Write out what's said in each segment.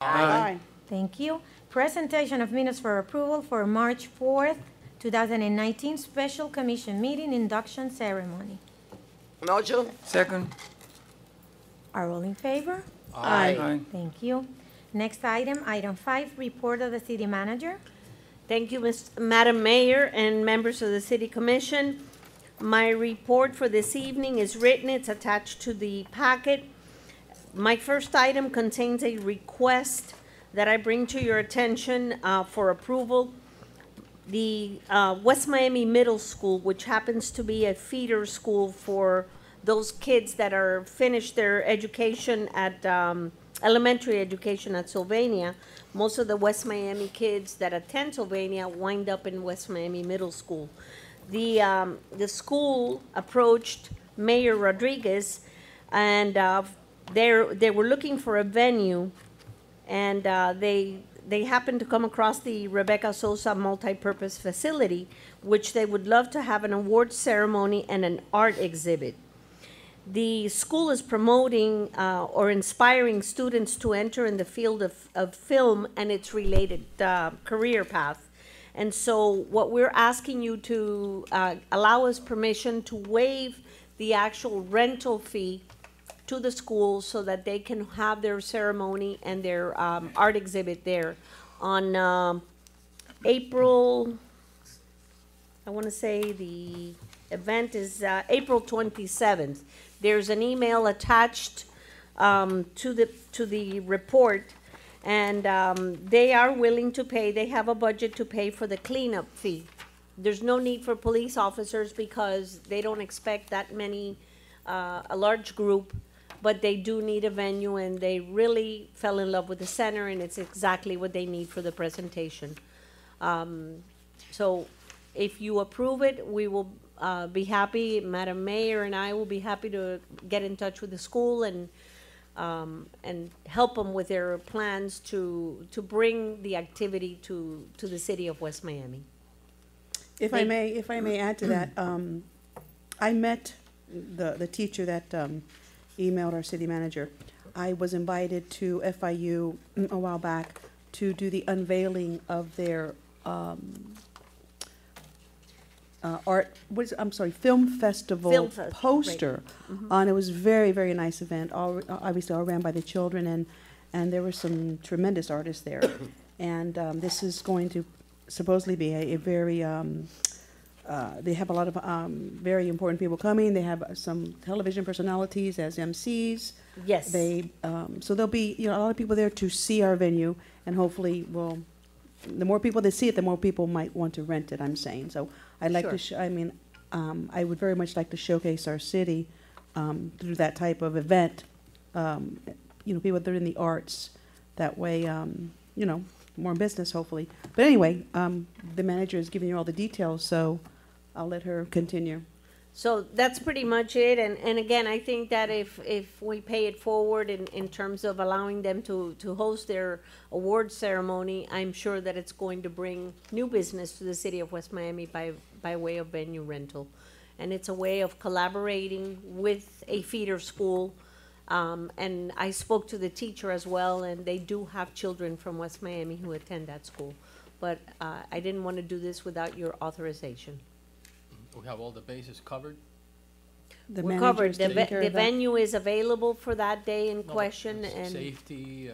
Aye. Thank you. Presentation of minutes for approval for March 4th, 2019 Special Commission Meeting Induction Ceremony. Motion. Second. Are all in favor? Aye. Thank you. Next item, item 5, report of the city manager. Thank you, Madam Mayor and members of the City Commission. My report for this evening is written. It's attached to the packet. My first item contains a request that I bring to your attention for approval. The West Miami Middle School, which happens to be a feeder school for those kids that are finished their education at elementary education at Sylvania. Most of the West Miami kids that attend Sylvania wind up in West Miami Middle School. The school approached Mayor Rodriguez, and they were looking for a venue, and they happened to come across the Rebecca Sosa multipurpose facility, which they would love to have an award ceremony and an art exhibit. The school is promoting or inspiring students to enter in the field of film and its related career path. And so what we're asking you to allow us permission to waive the actual rental fee to the school so that they can have their ceremony and their art exhibit there on April, I want to say the event is April 27th. There's an email attached to the report, and they are willing to pay. They have a budget to pay for the cleanup fee. There's no need for police officers because they don't expect that many, a large group, but they do need a venue, and they really fell in love with the center, and it's exactly what they need for the presentation. So if you approve it, we will be happy. Madam Mayor and I will be happy to get in touch with the school and help them with their plans to bring the activity to the city of West Miami. If I may add to that, I met the teacher that emailed our city manager. I was invited to FIU a while back to do the unveiling of their film festival poster. Right. Mm-hmm. And it was very, very nice event, obviously all ran by the children, and there were some tremendous artists there. And this is going to supposedly be a very, they have a lot of very important people coming. They have some television personalities as MCs. Yes. So there'll be a lot of people there to see our venue, and hopefully the more people that see it, the more people might want to rent it, I'm saying. So I'd like Sure. to, I would very much like to showcase our city through that type of event. People that are in the arts, that way, more business, hopefully. But anyway, the manager is giving you all the details, so I'll let her continue. So that's pretty much it. And again, I think that if we pay it forward in terms of allowing them to host their award ceremony, I'm sure that it's going to bring new business to the city of West Miami by way of venue rental. And it's a way of collaborating with a feeder school. And I spoke to the teacher as well, and they do have children from West Miami who attend that school. But I didn't want to do this without your authorization. We have all the bases covered? The We're manager covered. is taking care The of that. venue is available for that day in No, question, but and safety,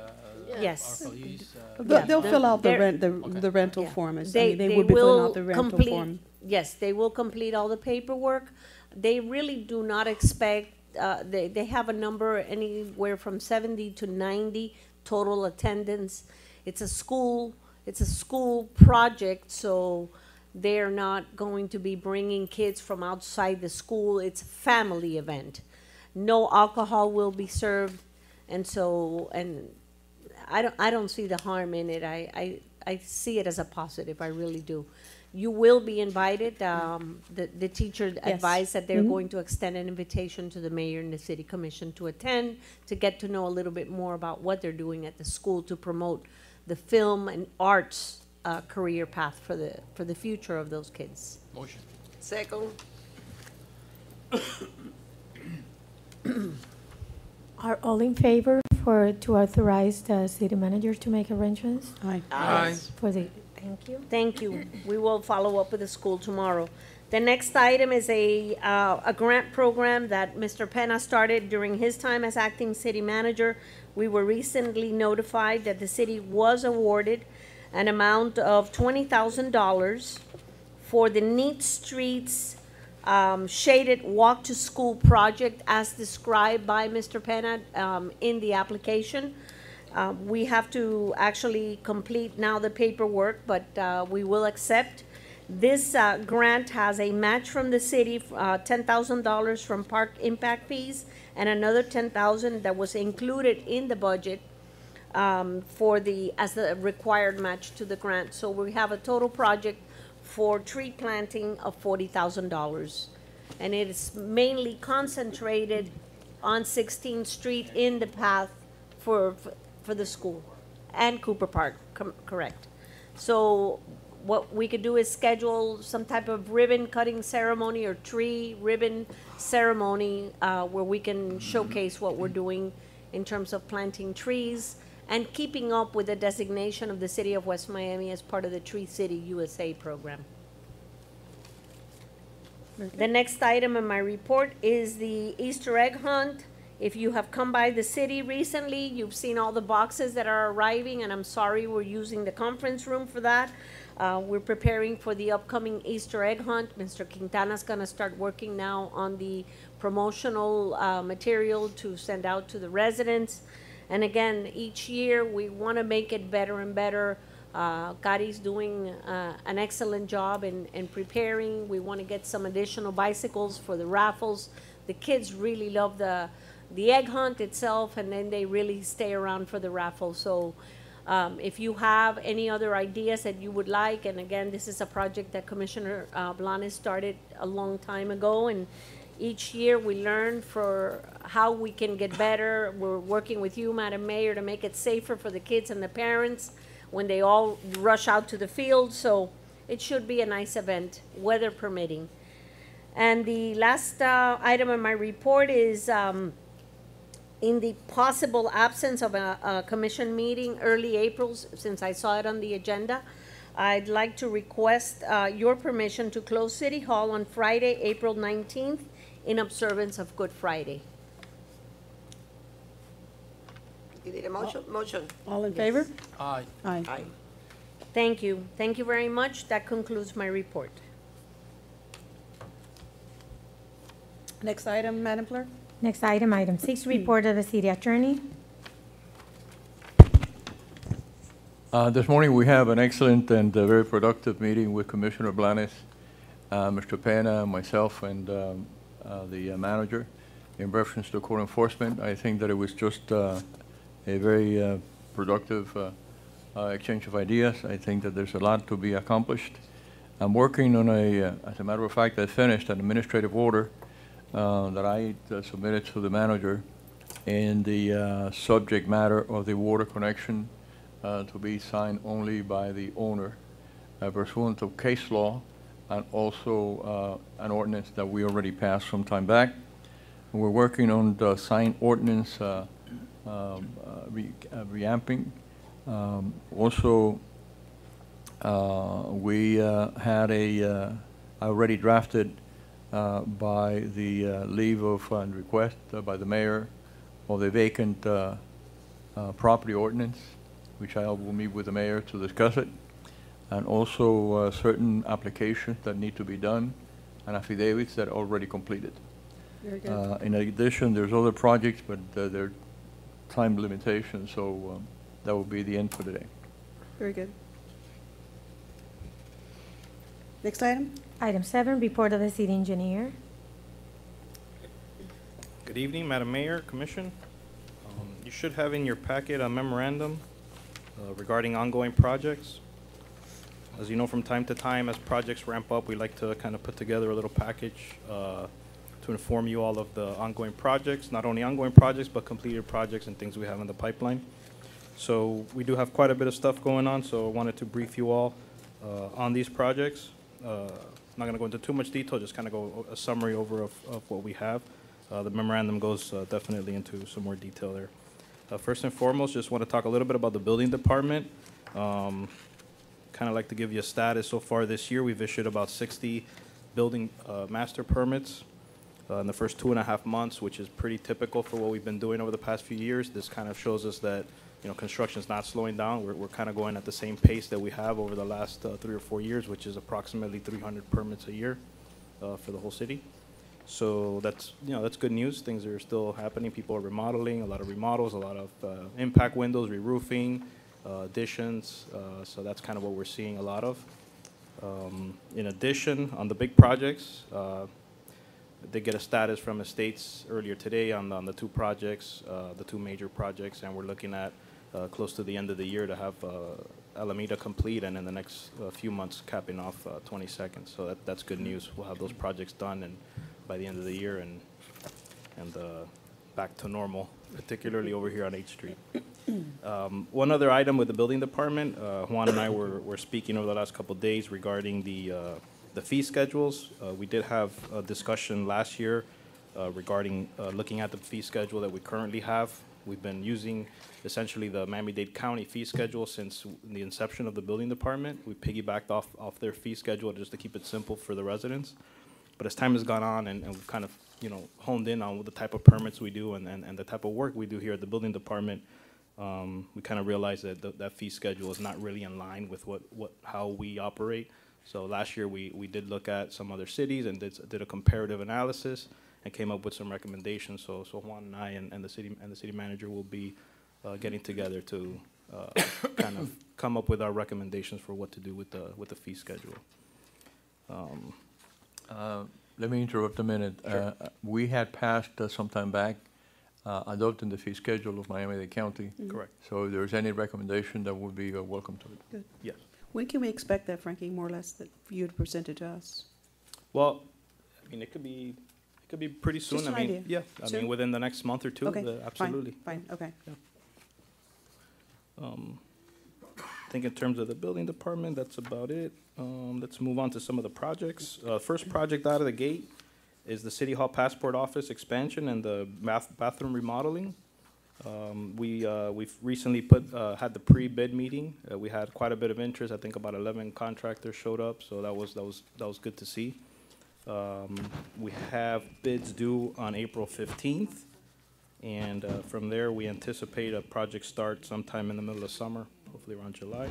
Yes. our police. They'll fill out the they're- the rental Yeah. form. They will be filling will out the rental complete. form. Yes, they will complete all the paperwork. They really do not expect. They have a number anywhere from 70 to 90 total attendance. It's a school project, so they're not going to be bringing kids from outside the school. It's a family event. No alcohol will be served, and I don't see the harm in it. I see it as a positive. I really do. You will be invited. The teacher advised that they're going to extend an invitation to the mayor and the city commission to attend, to get to know a little bit more about what they're doing at the school to promote the film and arts career path for the future of those kids. Motion. Second. Are all in favor to authorize the city manager to make arrangements Aye. Aye. for the, thank you. Thank you. We will follow up with the school tomorrow. The next item is a grant program that Mr. Penna started during his time as acting city manager. We were recently notified that the city was awarded an amount of $20,000 for the Neat Streets shaded walk to school project as described by Mr. Penna in the application. We have to actually complete now the paperwork, but we will accept. This grant has a match from the city, $10,000 from park impact fees, and another $10,000 that was included in the budget as the required match to the grant. So we have a total project for tree planting of $40,000. And it is mainly concentrated on 16th Street in the path for the school and Cooper Park, correct. So what we could do is schedule some type of ribbon cutting ceremony or tree ribbon ceremony where we can showcase what we're doing in terms of planting trees and keeping up with the designation of the city of West Miami as part of the Tree City USA program. The next item in my report is the Easter egg hunt. If you have come by the city recently, you've seen all the boxes that are arriving, and I'm sorry we're using the conference room for that. We're preparing for the upcoming Easter egg hunt. Mr. Quintana's gonna start working now on the promotional material to send out to the residents. And again, each year we wanna make it better and better. Gadi's doing an excellent job in preparing. We wanna get some additional bicycles for the raffles. The kids really love the egg hunt itself, and then they really stay around for the raffle. So if you have any other ideas that you would like, and again, this is a project that Commissioner Blanes started a long time ago, and each year we learn for how we can get better. We're working with you, Madam Mayor, to make it safer for the kids and the parents when they all rush out to the field. So it should be a nice event, weather permitting. And the last item in my report is in the possible absence of a commission meeting early April, since I saw it on the agenda, I'd like to request your permission to close City Hall on Friday, April 19th, in observance of Good Friday. You need a motion? Motion. All in favor? Aye. Aye. Aye. Thank you. Thank you very much. That concludes my report. Next item, Madam Clerk? Next item, item 6, report of the city attorney. This morning, we have an excellent and very productive meeting with Commissioner Blanes, Mr. Pena, myself, and the manager in reference to court enforcement. I think that it was just a very productive exchange of ideas. I think that there's a lot to be accomplished. I'm working on as a matter of fact, I finished an administrative order that I submitted to the manager in the subject matter of the water connection to be signed only by the owner pursuant to case law, and also an ordinance that we already passed some time back. We're working on the sign ordinance reamping. Also, we had already drafted by the leave of request by the mayor of the vacant property ordinance, which I will meet with the mayor to discuss it, and also certain applications that need to be done and affidavits that are already completed. Very good. In addition, there's other projects, but there are time limitations, so that will be the end for today. Very good. Next item? Item 7, report of the city engineer. Good evening, Madam Mayor, Commission. You should have in your packet a memorandum regarding ongoing projects. As you know, from time to time, as projects ramp up, we like to kind of put together a little package to inform you all of the ongoing projects, not only ongoing projects, but completed projects and things we have in the pipeline. So we do have quite a bit of stuff going on, so I wanted to brief you all on these projects. I'm not going to go into too much detail, just kind of go a summary over of what we have. The memorandum goes definitely into some more detail there. First and foremost, just want to talk a little bit about the building department. Kind of like to give you a status so far this year. We've issued about 60 building master permits in the first 2.5 months, which is pretty typical for what we've been doing over the past few years. This kind of shows us that, you know, construction's not slowing down. We're kind of going at the same pace that we have over the last 3 or 4 years, which is approximately 300 permits a year for the whole city. So that's, you know, that's good news. Things are still happening. People are remodeling, a lot of remodels, a lot of impact windows, re-roofing, additions. So that's kind of what we're seeing a lot of. In addition, on the big projects, they get a status from estates earlier today on the 2 projects, the 2 major projects, and we're looking at close to the end of the year to have Alameda complete, and in the next few months capping off 22nd. So that's good news. We'll have those projects done and by the end of the year and back to normal, particularly over here on 8th Street. One other item with the building department, Juan and I were speaking over the last couple of days regarding the fee schedules. We did have a discussion last year regarding looking at the fee schedule that we currently have. We've been using essentially the Miami-Dade County fee schedule since the inception of the building department. We piggybacked off their fee schedule just to keep it simple for the residents. But as time has gone on and we've kind of, you know, honed in on the type of permits we do and the type of work we do here at the building department, we kind of realized that that fee schedule is not really in line with how we operate. So last year we did look at some other cities and did a comparative analysis and came up with some recommendations. So Juan and I and the city manager will be getting together to kind of come up with our recommendations for what to do with the fee schedule. Let me interrupt a minute. Sure. We had passed some time back adopting the fee schedule of Miami-Dade County. Correct. So if there's any recommendation, that would be welcome to it. Good. Yes. When can we expect that, Frankie, more or less, that you had presented to us? Well, I mean, it could be pretty soon. Just an I mean, idea. yeah. I Sure. mean, within the next month or 2. Okay, Absolutely. Fine, okay. I think in terms of the building department, that's about it. Let's move on to some of the projects. First project out of the gate is the City Hall Passport Office expansion and the bathroom remodeling. We've recently had the pre-bid meeting. We had quite a bit of interest. I think about 11 contractors showed up, so that was good to see. We have bids due on April 15th, and from there we anticipate a project start sometime in the middle of summer, hopefully around July,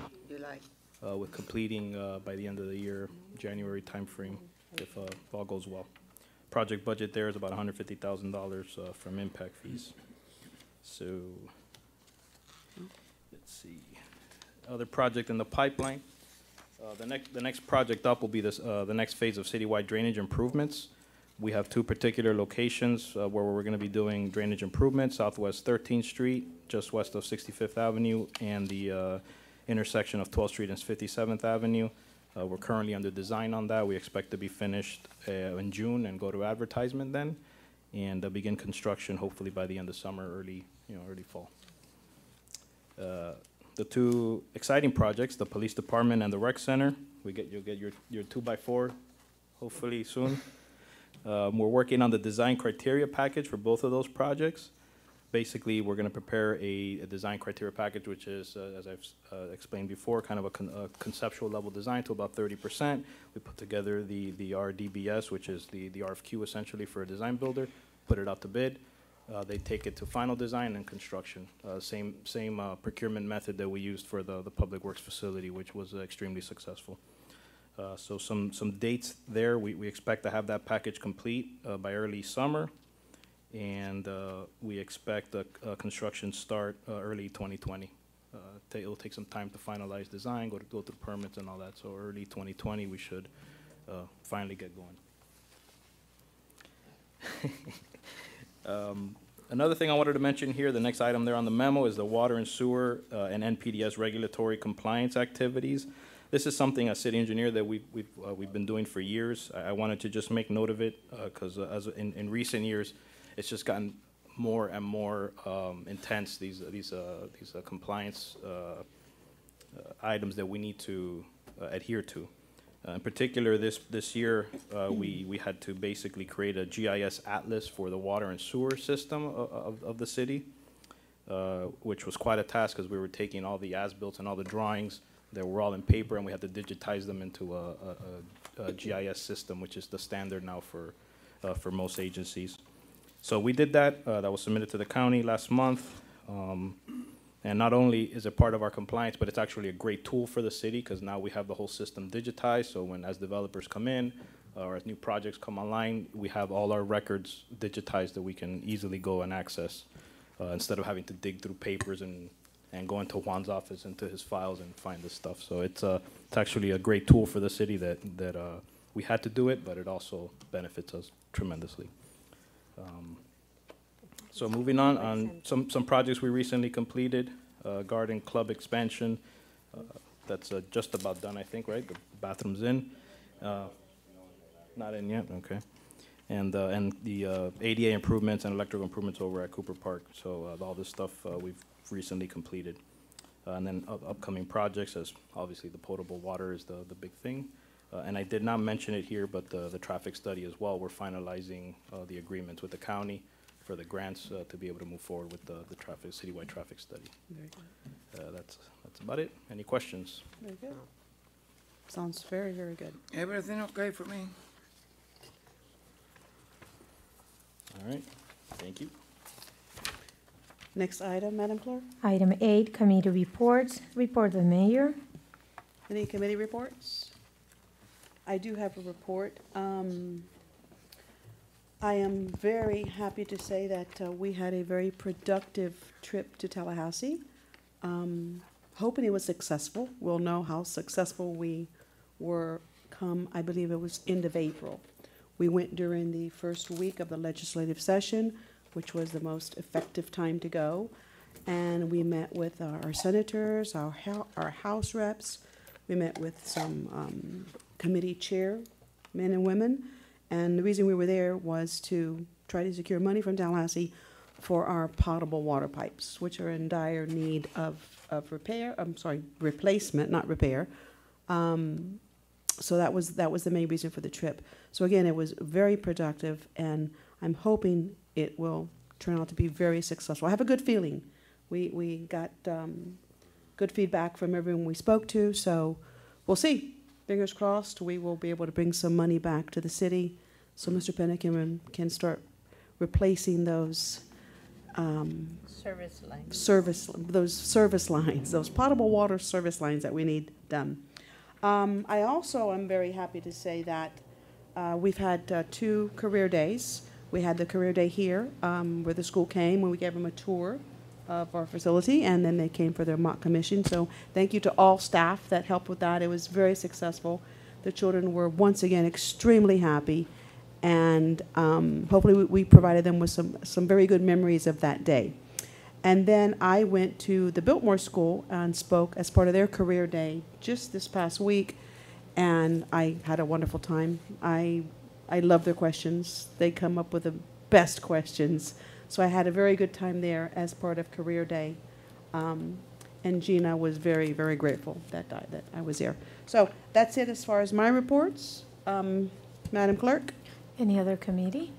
with completing by the end of the year, January timeframe, if all goes well. Project budget there is about $150,000 from impact fees. So, let's see, other project in the pipeline. The next project up will be the next phase of citywide drainage improvements. We have 2 particular locations where we're going to be doing drainage improvements: Southwest 13th Street, just west of 65th Avenue, and the intersection of 12th Street and 57th Avenue. We're currently under design on that. We expect to be finished in June and go to advertisement then, and begin construction hopefully by the end of summer, early fall. The 2 exciting projects, the police department and the rec center, you'll get your 2x4 hopefully soon. We're working on the design criteria package for both of those projects. Basically, we're going to prepare a design criteria package, which is, as I've explained before, kind of a conceptual level design to about 30%. We put together the RDBS, which is the RFQ essentially for a design builder, put it out to bid. They take it to final design and construction. Same procurement method that we used for the Public Works facility, which was extremely successful. So some dates there. We expect to have that package complete by early summer, and we expect a construction start early 2020. It'll take some time to finalize design, go through permits and all that. So early 2020, we should finally get going. Another thing I wanted to mention here, the next item there on the memo, is the water and sewer and NPDES regulatory compliance activities. This is something as city engineer that we've been doing for years. I wanted to just make note of it because as in recent years, it's just gotten more and more intense. These compliance items that we need to adhere to. In particular, this year, we had to basically create a GIS atlas for the water and sewer system of the city. which was quite a task because we were taking all the as-built and all the drawings that were all in paper, and we had to digitize them into a GIS system, which is the standard now for most agencies. So we did that. That was submitted to the county last month. And not only is it part of our compliance, but it's actually a great tool for the city because now we have the whole system digitized. So as developers come in or as new projects come online, we have all our records digitized that we can easily go and access instead of having to dig through papers and go into Juan's office, into his files and find this stuff. So it's actually a great tool for the city that we had to do it, but it also benefits us tremendously. So moving on some projects we recently completed, garden club expansion. That's just about done, I think, right? The bathroom's in. Not in yet, okay. And the ADA improvements and electrical improvements over at Cooper Park. So all this stuff we've recently completed. And then upcoming projects, as obviously the potable water is the big thing. And I did not mention it here, but the traffic study as well. We're finalizing the agreements with the county for the grants to be able to move forward with the citywide traffic study. Very good. That's about it. Any questions? Very good. Sounds very, very good. Everything okay for me? All right. Thank you. Next item, Madam Clerk. Item 8, committee reports. Report of the mayor. Any committee reports? I do have a report. I am very happy to say that we had a very productive trip to Tallahassee. Hoping it was successful. We'll know how successful we were come, I believe it was end of April. We went during the first week of the legislative session, which was the most effective time to go. And we met with our senators, our House reps. We met with some committee chairmen and women. And the reason we were there was to try to secure money from Tallahassee for our potable water pipes, which are in dire need of replacement, not repair. So that was the main reason for the trip. So again, it was very productive, and I'm hoping it will turn out to be very successful. I have a good feeling. We got good feedback from everyone we spoke to, so we'll see. Fingers crossed, we will be able to bring some money back to the city so Mr. Penna can start replacing those Service line. service lines, those potable water service lines that we need done. I also am very happy to say that we've had 2 career days. We had the career day here where the school came when we gave them a tour of our facility, and then they came for their mock commission. So thank you to all staff that helped with that. It was very successful. The children were once again extremely happy, and hopefully we provided them with some very good memories of that day. And then I went to the Biltmore School and spoke as part of their career day just this past week, and I had a wonderful time. I love their questions. They come up with the best questions. So I had a very good time there as part of career day. And Gina was very, very grateful that I was there. So that's it as far as my reports. Madam Clerk? Any other committee?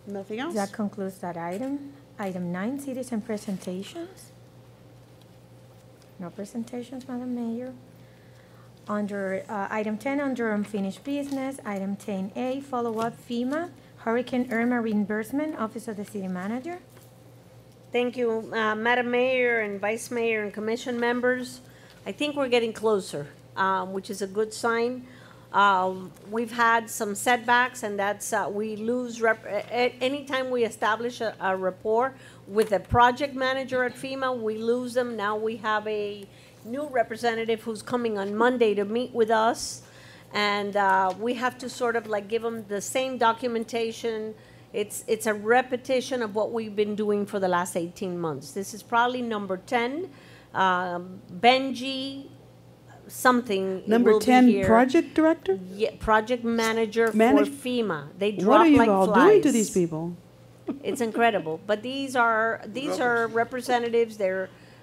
Nothing else? That concludes that item. Item 9, citizen presentations. No presentations, Madam Mayor. Under item 10, under unfinished business, item 10A, follow-up FEMA, Hurricane Irma reimbursement, Office of the City Manager. Thank you, Madam Mayor and Vice Mayor and Commission members. I think we're getting closer, which is a good sign. We've had some setbacks, and that's we lose anytime we establish a rapport with a project manager at FEMA, we lose them. Now we have a new representative who's coming on Monday to meet with us, and we have to sort of like give them the same documentation. It's a repetition of what we've been doing for the last 18 months. This is probably number 10. Benji something Number will 10, be here. project director? Yeah, project manager for Manage- FEMA. They What drop are you like all flies. doing to these people? It's incredible. But these are representatives.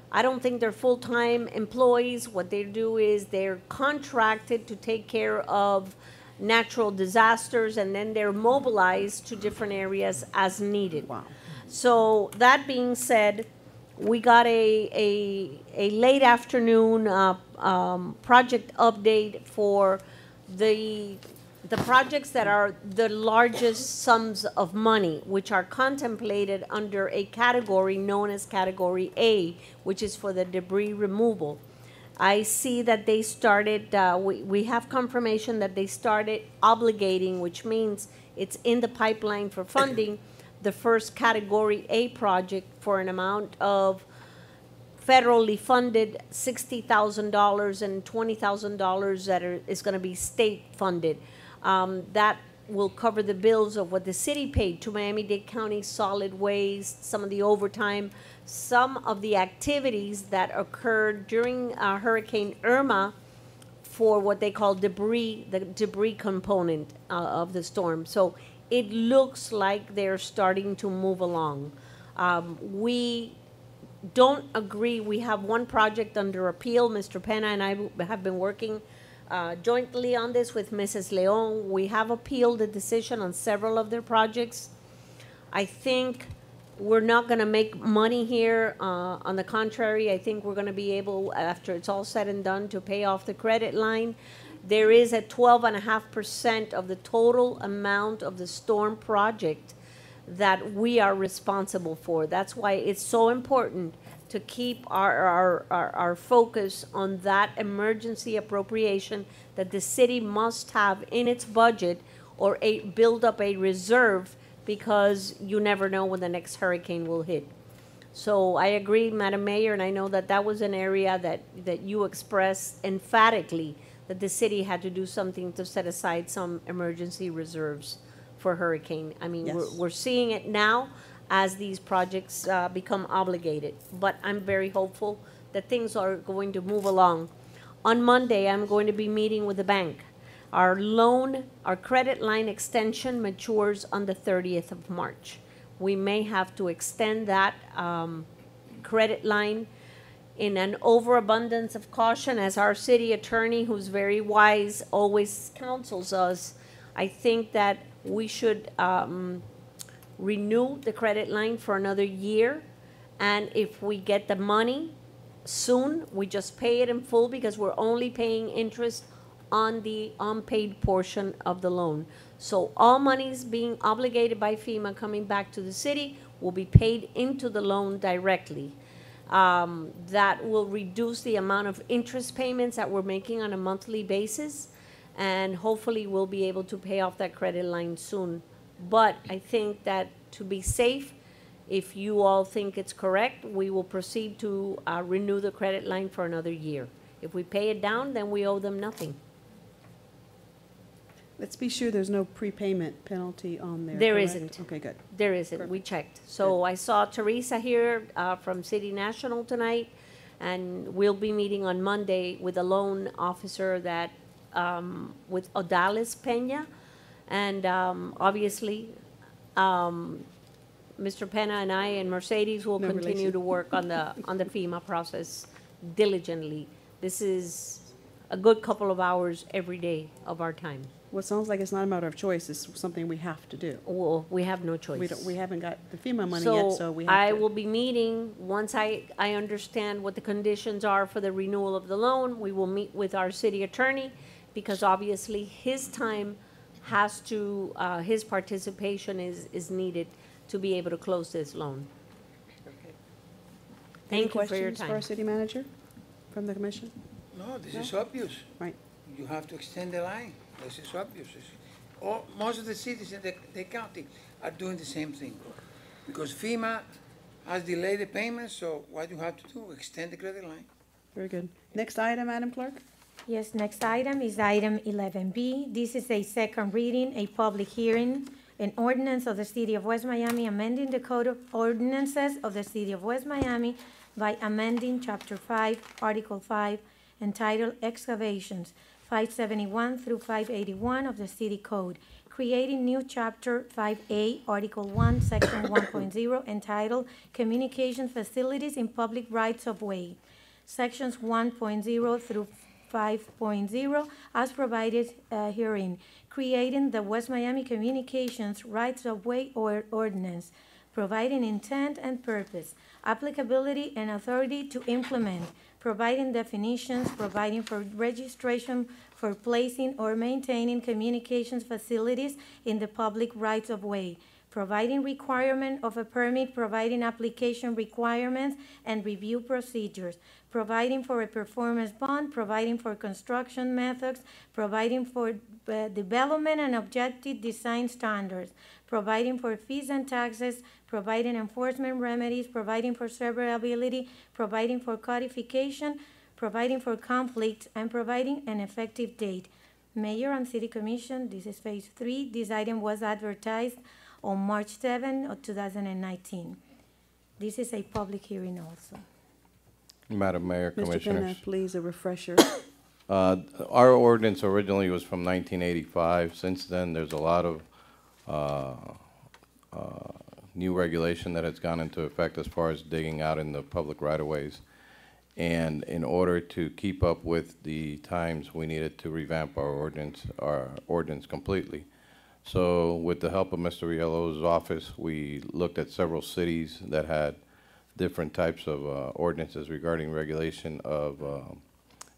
I don't think they're full-time employees. What they do is they're contracted to take care of natural disasters, and then they're mobilized to different areas as needed. Wow. So that being said, we got a late afternoon project update for the projects that are the largest sums of money, which are contemplated under a category known as Category A, which is for the debris removal. I see that they started, we have confirmation that they started obligating, which means it's in the pipeline for funding, the first Category A project for an amount of federally funded $60,000 and $20,000 that is going to be state funded. That will cover the bills of what the city paid to Miami-Dade County Solid Waste, some of the overtime, some of the activities that occurred during Hurricane Irma for what they call debris, the debris component of the storm. So it looks like they're starting to move along. We don't agree. We have one project under appeal. Mr. Penna and I have been working jointly on this with Mrs. Leon. We have appealed the decision on several of their projects. I think we're not going to make money here. On the contrary, I think we're going to be able, after it's all said and done, to pay off the credit line. There is a 12.5% of the total amount of the storm project that we are responsible for. That's why it's so important to keep our focus on that emergency appropriation that the city must have in its budget, or build up a reserve, because you never know when the next hurricane will hit. So I agree, Madam Mayor, and I know that that was an area that you expressed emphatically, that the city had to do something to set aside some emergency reserves for hurricane. I mean, Yes. we're seeing it now as these projects become obligated. But I'm very hopeful that things are going to move along. On Monday, I'm going to be meeting with the bank. Our credit line extension matures on the 30th of March. We may have to extend that credit line in an overabundance of caution, as our city attorney, who's very wise, always counsels us. I think that we should renew the credit line for another year, and if we get the money soon, we just pay it in full, because we're only paying interest on the unpaid portion of the loan. So all monies being obligated by FEMA coming back to the city will be paid into the loan directly. That will reduce the amount of interest payments that we're making on a monthly basis, and hopefully we'll be able to pay off that credit line soon. But I think that to be safe, if you all think it's correct, we will proceed to renew the credit line for another year. If we pay it down, then we owe them nothing. Let's be sure there's no prepayment penalty on there. There correct? isn't. Okay, good. There isn't, we checked. So I saw Teresa here from City National tonight, and we'll be meeting on Monday with a loan officer that, with Odalis Peña. And obviously, Mr. Penna and I and Mercedes will No continue relation. to work on the FEMA process diligently. This is a good couple of hours every day of our time. Well, it sounds like it's not a matter of choice, it's something we have to do. Well, we have no choice. We haven't got the FEMA money yet, so we have to. I will be meeting, once I understand what the conditions are for the renewal of the loan, we will meet with our city attorney, because obviously his time has to, his participation is needed to be able to close this loan. Any Thank you for your questions for our time. city manager from the commission? No, this is obvious. Right. You have to extend the line. This is obvious. Most of the cities in the county are doing the same thing. Because FEMA has delayed the payments, so what you have to do, extend the credit line. Very good. Next item, Madam Clerk? Yes, next item is item 11B. This is a second reading, a public hearing, an ordinance of the City of West Miami amending the Code of Ordinances of the City of West Miami by amending Chapter 5, Article 5, entitled Excavations, 571 through 581 of the City Code, creating new Chapter 5A, Article 1, Section 1.0, entitled Communication Facilities in Public Rights of Way, Sections 1.0 through 5.0, as provided herein, creating the West Miami Communications Rights of Way Ordinance, providing intent and purpose, applicability and authority to implement, providing definitions, providing for registration for placing or maintaining communications facilities in the public rights of way, providing requirement of a permit, providing application requirements and review procedures, providing for a performance bond, providing for construction methods, providing for development and objective design standards, providing for fees and taxes, providing enforcement remedies, providing for severability, providing for codification, providing for conflict, and providing an effective date. Mayor and City Commission, this is phase 3. This item was advertised on March 7 of 2019. This is a public hearing also. Madam Mayor, Mr. Penna, Commissioners. please, a refresher. Our ordinance originally was from 1985. Since then, there's a lot of new regulation that has gone into effect as far as digging out in the public right-of-ways. And in order to keep up with the times, we needed to revamp our ordinance completely. So with the help of Mr. Villalobos' office, we looked at several cities that had different types of ordinances regarding regulation of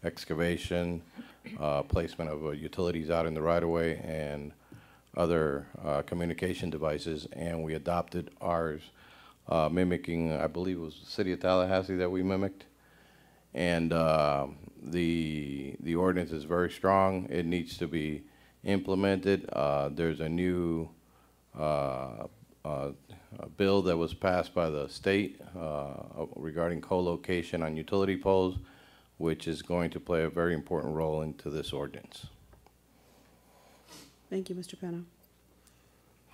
excavation, placement of utilities out in the right-of-way, and other communication devices, and we adopted ours, mimicking, I believe it was the city of Tallahassee that we mimicked. And the ordinance is very strong. It needs to be implemented. There's a new bill that was passed by the state regarding co-location on utility poles, which is going to play a very important role into this ordinance. Thank you, Mr. Penna.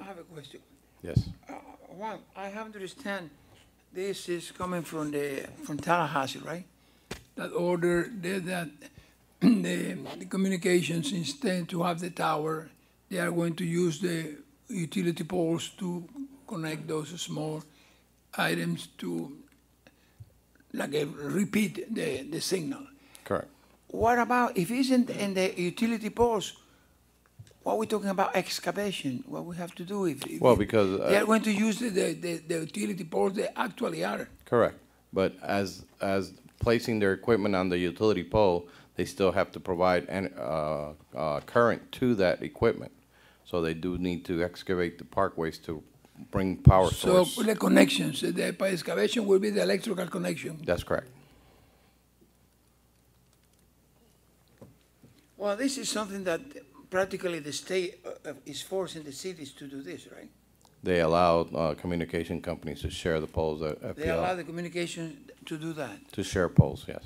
I have a question. Yes. One, I have to understand, this is coming from Tallahassee, right? That order did that the communications, instead to have the tower, they are going to use the utility poles to connect those small items to, like, repeat the signal. Correct. What about, if it's in the utility poles, what are we talking about excavation? What we have to do if Well, because they are going to use the utility poles they actually are. correct. But as placing their equipment on the utility pole, they still have to provide current to that equipment. So they do need to excavate the parkways to bring power So source. the connections, the excavation will be the electrical connection. That's correct. Well, this is something that practically the state is forcing the cities to do this, right? They allow communication companies to share the poles at They allow FPL, the communication to do that. to share poles, yes.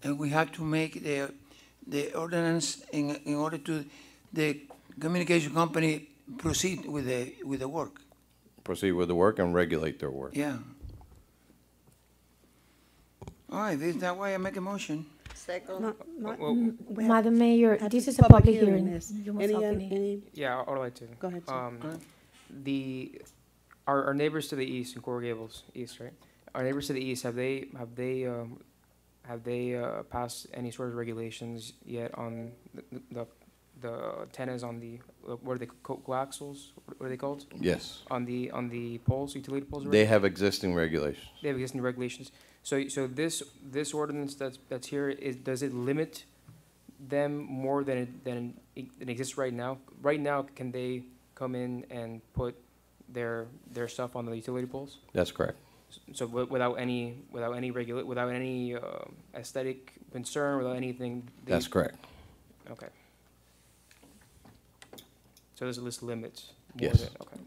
And we have to make the ordinance in order to, the communication company proceed with the work. Proceed with the work and regulate their work. Yeah. All right, this, that way I make a motion. Second. We have- Madam Mayor, have this to is a public hearing. this. You must Any, open it. any, Yeah, I would like to. go ahead, sir. Our neighbors to the east in Coral Gables East, right? Our neighbors to the east, have they passed any sort of regulations yet on the antennas on the what are they coaxials? What are they called? Yes. On the poles, utility poles. They have existing regulations. They have existing regulations. So this ordinance that's here does it limit them more than it exists right now? Right now, can they come in and put their stuff on the utility poles? That's correct. So without any aesthetic concern, without anything. That's correct. Okay. So there's a list of limits. Yes. Okay.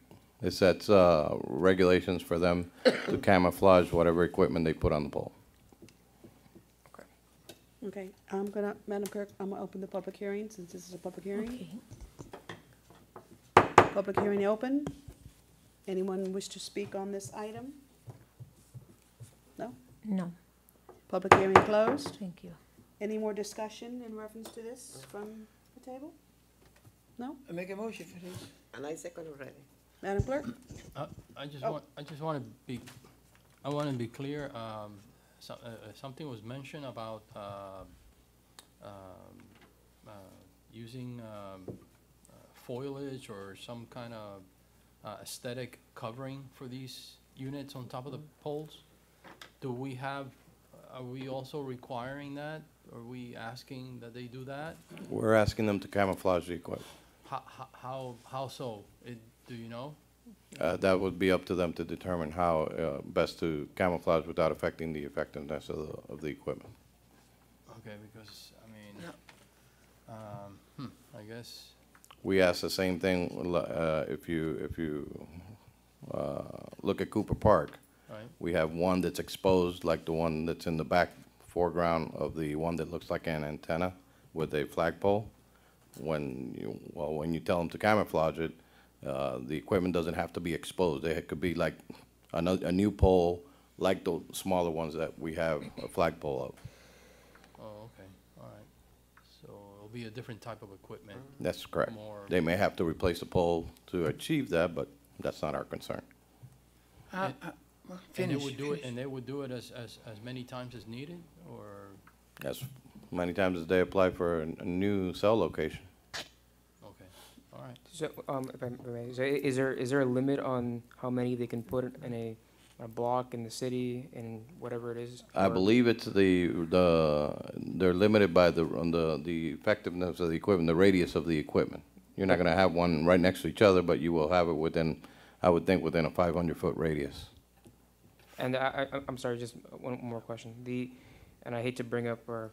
It sets regulations for them to camouflage whatever equipment they put on the pole. Okay, Madam Clerk, I'm gonna open the public hearing, since this is a public hearing. Okay. Public hearing open. Anyone wish to speak on this item? No? No, Public hearing closed. thank you. Any more discussion in reference to this from the table? No? I make a motion for this. And I second already. Madam Clerk? I just Oh. want to be clear. Something was mentioned about using foliage or some kind of aesthetic covering for these units on top of the poles? Do we have, are we also requiring that? Are we asking that they do that? We're asking them to camouflage the equipment. How so? Do you know? That would be up to them to determine how best to camouflage without affecting the effectiveness of the equipment. Okay, because, I mean, I guess, We ask the same thing, if you look at Cooper Park. right? We have one that's exposed, like the one that's in the back foreground of the one that looks like an antenna with a flagpole. When you tell them to camouflage it, the equipment doesn't have to be exposed. It could be like a new pole, like the smaller ones that we have a flagpole of. Oh, okay, all right. So it'll be a different type of equipment. That's correct. More- They may have to replace the pole to achieve that, but that's not our concern. Well, And they finish, would do it, finish. and they would do it as many times as needed, or, As many times as they apply for a new cell location. okay, all right. So, if I may, so is there a limit on how many they can put in a block in the city and whatever it is? I or- believe it's they're limited by the effectiveness of the equipment, the radius of the equipment. You're not gonna have one right next to each other, but you will have it within, I would think, within a 500-foot radius. And I'm sorry, just one more question. And I hate to bring up our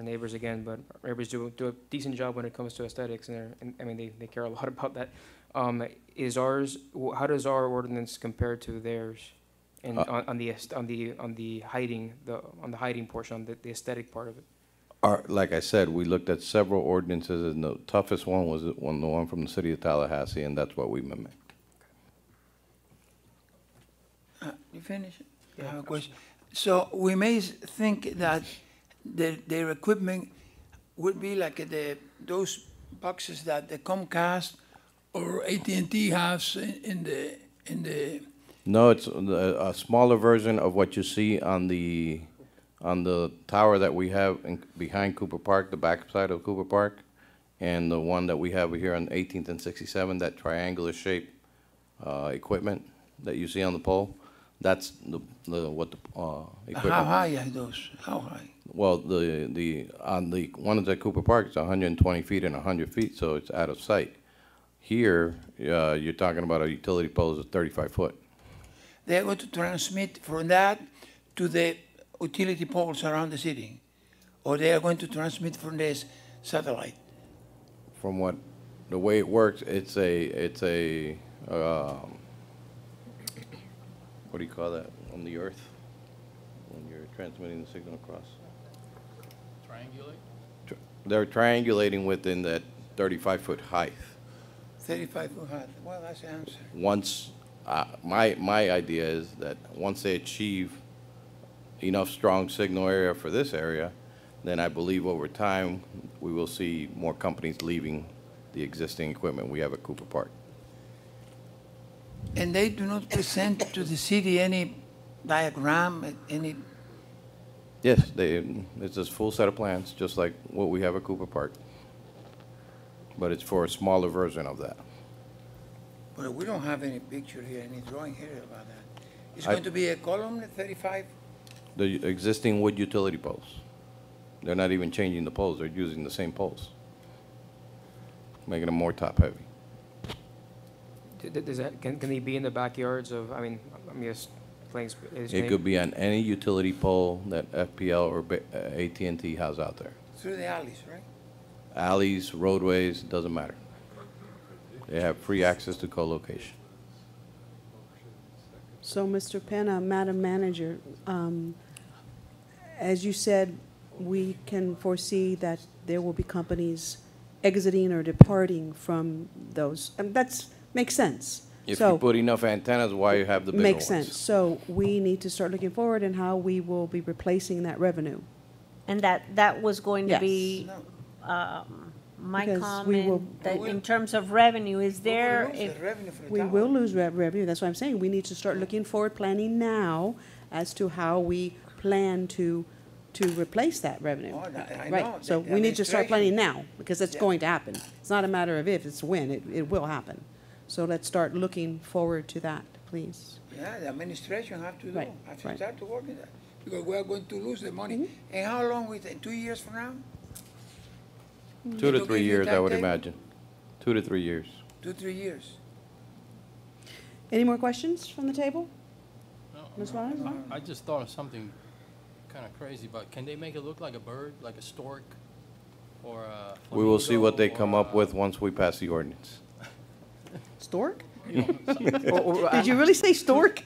neighbors again, but our neighbors do a decent job when it comes to aesthetics, and I mean, they care a lot about that. How does our ordinance compare to theirs? And on the hiding portion, on the aesthetic part of it? Like I said, we looked at several ordinances, and the toughest one was the one from the city of Tallahassee, and that's what we mimicked. You finish? I have a question. So we may think that their equipment would be like those boxes that the Comcast or AT&T has in the. No, it's a smaller version of what you see on the tower that we have behind Cooper Park, the back side of Cooper Park, and the one that we have here on 18th and 67, that triangular shape equipment that you see on the pole. That's what the equipment. How high are those? How high? Well, on the one at Cooper Park, it's 120 feet and 100 feet, so it's out of sight. Here, you're talking about a utility pole that's 35 foot. They're going to transmit from that to the utility poles around the city, or they are going to transmit from this satellite. From the way it works, it's a what do you call that on the earth when you're transmitting the signal across? Triangulate? They're triangulating within that 35-foot height. 35 foot high. Well, that's the answer. Once, my idea is that once they achieve enough strong signal area for this area, then I believe over time we will see more companies leaving the existing equipment we have at Cooper Park. And they do not present to the city any diagram, any. Yes, it's a full set of plans, just like what we have at Cooper Park. But it's for a smaller version of that. But we don't have any picture here, any drawing here about that. It's going to be a column, 35? The existing wood utility poles. They're not even changing the poles, they're using the same poles, making them more top-heavy. Does that, can they be in the backyards of, I'm just playing. It could be on any utility pole that FPL or AT&T has out there. Through the alleys, right? Alleys, roadways, doesn't matter. They have free access to co-location. So, Mr. Penna, Madam Manager, as you said, we can foresee that there will be companies exiting or departing from those, and that's, makes sense. If So- you put enough antennas, why you have the bigger ones? Makes sense. So we need to start looking forward and how we will be replacing that revenue. And that was going to Yes. be, No. my Because we will- comment, that in terms of revenue, is there, We lose the revenue for the We tower. will lose revenue, that's what I'm saying. We need to start looking forward, planning now as to how we plan to replace that revenue. Oh, I know. Right, so The we need to start administration- planning now, because it's Yeah. going to happen. It's not a matter of if, it's when, it will happen. So let's start looking forward to that, please. Yeah, the administration have to do, Right, have to right. start to work on that, because we are going to lose the money. And how long we think, 2 years from now? 2 to To 3 give you years, I would timetable? imagine. 2 to 3 years. 2, 3 years. Any more questions from the table? No, Ms. Suarez? I just thought of something kind of crazy, but can they make it look like a bird, like a stork, or a We will see what they flamingo, come or up with once we pass the ordinance. Stork? you know, Did you really say stork?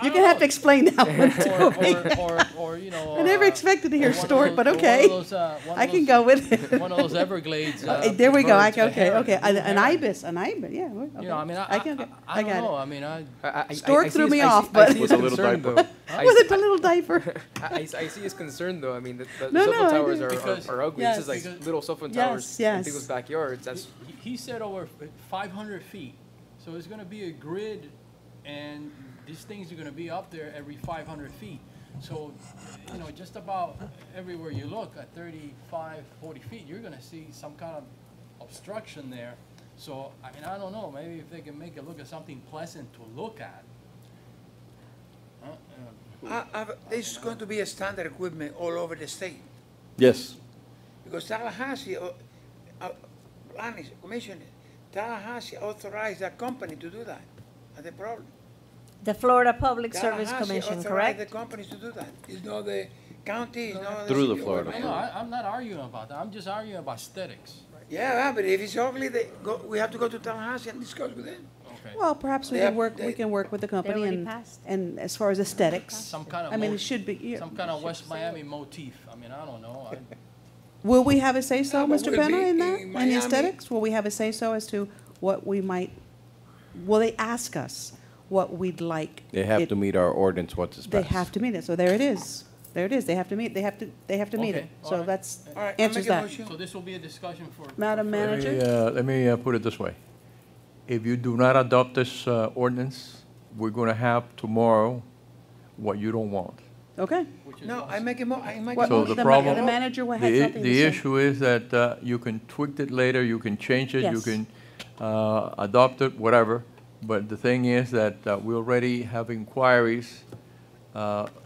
You're gonna have to explain that one to me. or you know. I never expected to hear or one of stork, those- but or one of okay. those, one of I can those- go with it. One of those Everglades. There we go, birds, a okay, heron, okay. blue An heron. ibis, yeah, okay. You know, I mean, I can, I got don't know. it. I mean, Stork threw me off, I but- see With his a little concern, diaper. though. I Was see- it the little diaper? I see his concern, though. I mean, the No, cell no, phone I towers do. Because- are ugly. Yes. This is like Because- little cell phone Yes, towers yes. in people's backyards. That's He said over 500 feet, so it's gonna be a grid, and these things are gonna be up there every 500 feet. So, you know, just about everywhere you look at 35, 40 feet, you're gonna see some kind of obstruction there. So, I mean, I don't know, maybe if they can make it look as something pleasant to look at. This is going to be a standard equipment all over the state, Yes. because Tallahassee, planning commission, Tallahassee authorized that company to do that. That's the problem. The Florida Public Service Tallahassee Commission, authorized the correct? companies to do that. It's not the county, it's not the Through the city. Florida No, I'm not arguing about that, I'm just arguing about aesthetics. Yeah, but if it's ugly, we have to go to Tallahassee and discuss with them. Okay. Well, perhaps we They can have- work, they- we can work with the company already and, passed. and as far as aesthetics. Some kind of. I mean, mo- it should be. yeah, Some kind of West Miami motif, I mean, I don't know. Will we have a say-so, Yeah, but Mr. we'll Penna, be in that, in in the Miami. aesthetics? Will we have a say-so as to what we might, will they ask us what we'd like? They have it- to meet our ordinance once it's They passed. have to meet it, so there it is. There it is, they have to meet, they have to meet it. Okay, all So right. that's, All right, I answers make a that. motion. So this will be a discussion for. Madam for- Manager? Let me put it this way. If you do not adopt this ordinance, we're going to have tomorrow what you don't want. Okay. which is No, awesome. I make a What- So motion. the problem- The manager had The something to say. the issue is that you can tweak it later, you can change it, you Yes. can adopt it, whatever. But the thing is that we already have inquiries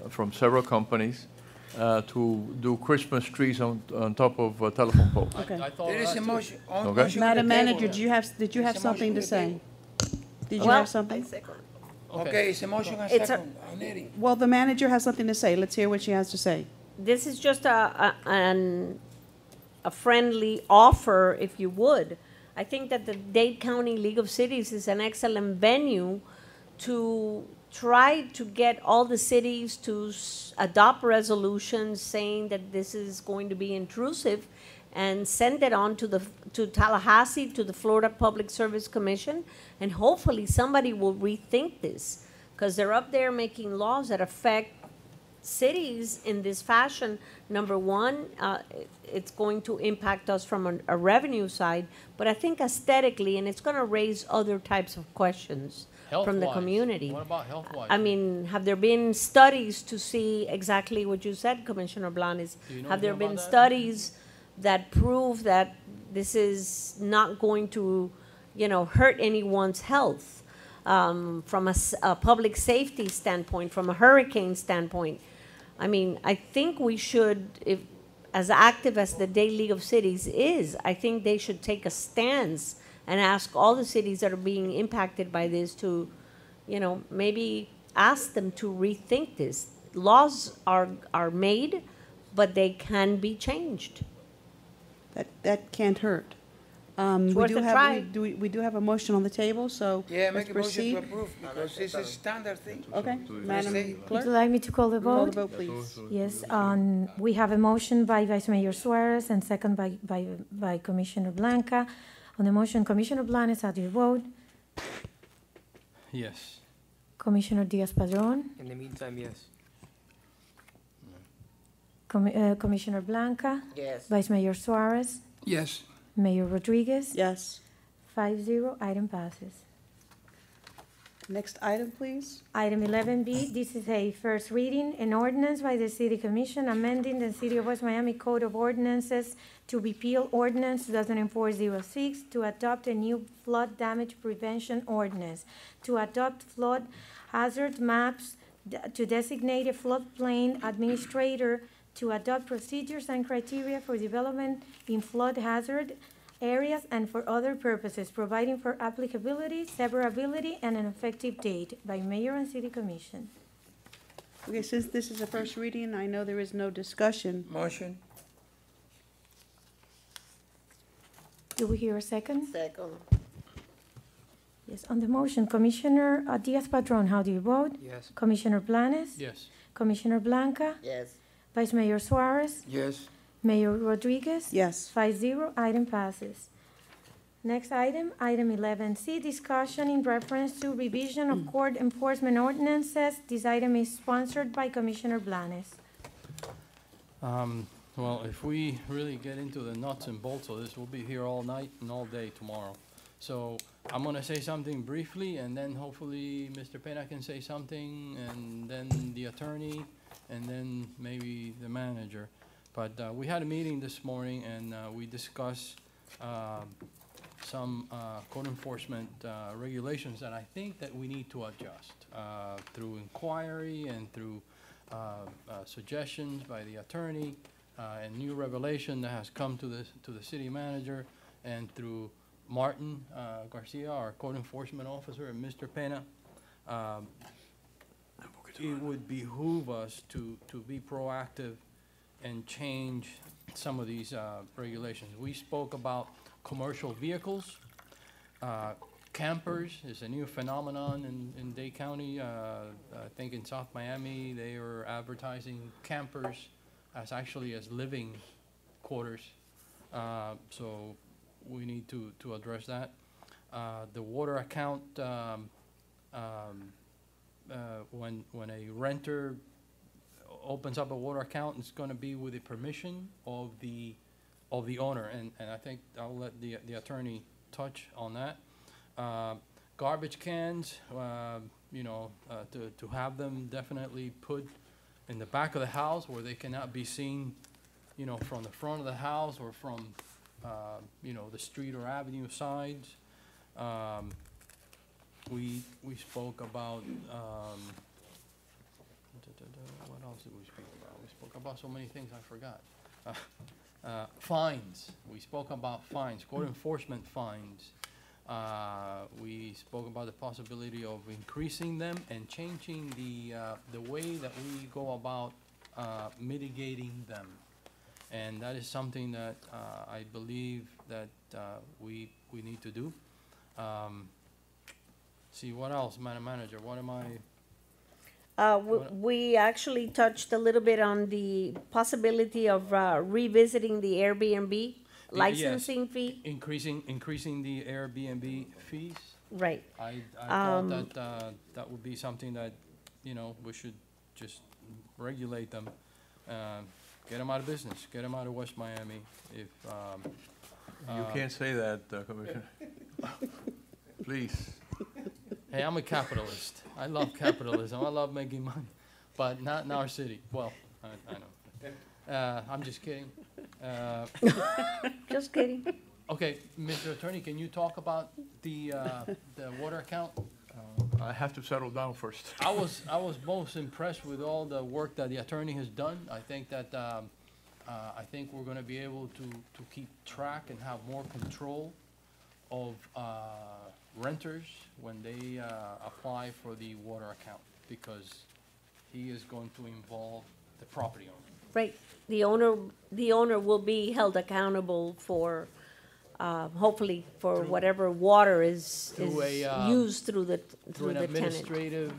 from several companies to do Christmas trees on top of telephone poles. Okay. I thought There is that a too. motion. on- Okay. motion on Madam the table. Manager, did you have There's a something to motion on the say? Did you Well, have something? Okay, it's a motion and It's a- second. On Eddie. Well, the manager has something to say. Let's hear what she has to say. This is just a friendly offer, if you would. I think that the Dade County League of Cities is an excellent venue to try to get all the cities to adopt resolutions saying that this is going to be intrusive and send it on to Tallahassee, to the Florida Public Service Commission, and hopefully somebody will rethink this, because they're up there making laws that affect cities in this fashion. Number one, it's going to impact us from a revenue side, but I think aesthetically, and it's gonna raise other types of questions from the Health-wise, community. What about health-wise? I mean, have there been studies to see exactly what you said, Commissioner Blanes? Do you know Have there anything been about that? studies that prove that this is not going to, hurt anyone's health? From a public safety standpoint, from a hurricane standpoint? I mean, I think we should, as active as the Dade League of Cities is, I think they should take a stance and ask all the cities that are being impacted by this to, maybe ask them to rethink this. Laws are made, but they can be changed. That can't hurt. We worth do a have, try. we do have a motion on the table, so Yeah, let's make a motion to proceed. approve, because it's a standard thing. Okay, Madam Say- Would Clerk, you like me to call the call the vote? vote, please. Yes, we have a motion by Vice Mayor Suarez and second by Commissioner Blanca. On the motion, Commissioner Blanes, how do you vote? Yes. Commissioner Diaz-Padrón? in the meantime, yes. Commissioner Blanca? Yes. Vice Mayor Suarez? Yes. Mayor Rodriguez? Yes. 5-0, item passes. Next item, please. Item 11B, this is a first reading, an ordinance by the City Commission amending the City of West Miami Code of Ordinances to repeal Ordinance 2004-06, to adopt a new flood damage prevention ordinance, to adopt flood hazard maps, to designate a floodplain administrator, to adopt procedures and criteria for development in flood hazard areas and for other purposes, providing for applicability, severability, and an effective date by Mayor and City Commission. Okay, since this is a first reading, I know there is no discussion. Motion. Do we hear a second? Second. Yes, on the motion, Commissioner Diaz-Padrón, how do you vote? Yes. Commissioner Blanes? Yes. Commissioner Blanca? Yes. Vice Mayor Suarez? Yes. Mayor Rodriguez? Yes. 5-0, item passes. Next item, item 11C, discussion in reference to revision of court enforcement ordinances. This item is sponsored by Commissioner Blanes. Well, if we really get into the nuts and bolts of this, we'll be here all night and all day tomorrow. So I'm gonna say something briefly, and then hopefully Mr. Pena can say something, and then the attorney, and then maybe the manager. But we had a meeting this morning, and we discussed some code enforcement regulations that I think that we need to adjust through inquiry and through suggestions by the attorney, and new revelation that has come to the city manager, and through Martin Garcia, our code enforcement officer, and Mr. Pena. It would behoove us to be proactive and change some of these regulations. We spoke about commercial vehicles. Campers is a new phenomenon in Dade County. I think in South Miami, they are advertising campers as actually as living quarters. So we need to address that. The water account, when a renter opens up a water account, it's gonna be with the permission of the owner, and I think I'll let the attorney touch on that. Garbage cans, you know, to have them definitely put in the back of the house where they cannot be seen, you know, from the front of the house or from, you know, the street or avenue sides. We spoke about, what else did we speak about? We spoke about so many things I forgot. Fines, we spoke about fines, code enforcement fines. We spoke about the possibility of increasing them and changing the way that we go about mitigating them. And that is something that I believe that we need to do. See, what else, Madam Manager? What am I? We actually touched a little bit on the possibility of revisiting the Airbnb licensing fee. Increasing the Airbnb fees. Right. I thought that that would be something that, you know, we should just regulate them, get them out of business, get them out of West Miami. If You can't say that, Commissioner. Please. hey, I'm a capitalist. I love capitalism. I love making money, but not in our city. Well, I know. I'm just kidding. Just kidding. Okay, Mr. Attorney, can you talk about the water account? I have to settle down first. I was most impressed with all the work that the attorney has done. I think that I think we're going to be able to keep track and have more control of renters when they apply for the water account, because he is going to involve the property owner. Right. The owner will be held accountable for, hopefully, for whatever water is used through the Through an tenant. administrative,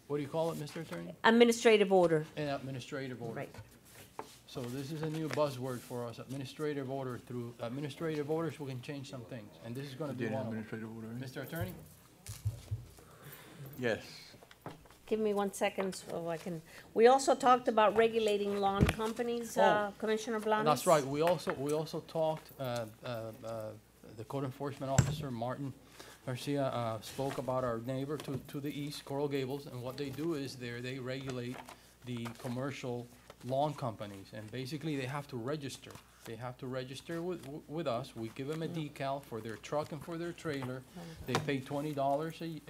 what do you call it, Mr. Attorney? Administrative order. An administrative order. Right. So this is a new buzzword for us, administrative order. Through administrative orders, we can change some things, and this is going to be Did one of them. administrative order, eh? Mr. Attorney? Yes. Give me 1 second so I can, we also talked about regulating lawn companies, Oh. Commissioner Blanes. That's right. We also talked, the code enforcement officer, Martin, Garcia spoke about our neighbor to the east, Coral Gables, and what they do is they regulate the commercial lawn companies, and basically they have to register. They have to register with us. We give them a decal for their truck and for their trailer. They pay $20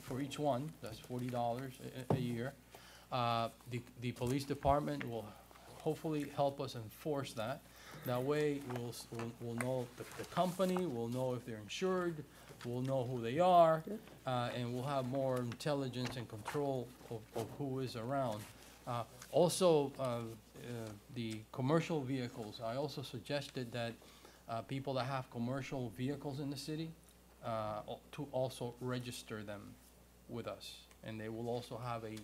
for each one. That's $40 a year. The police department will hopefully help us enforce that. That way, we'll know the company, we'll know if they're insured, we'll know who they are, and we'll have more intelligence and control of who is around. Also, the commercial vehicles, I also suggested that people that have commercial vehicles in the city to also register them with us, and they will also have a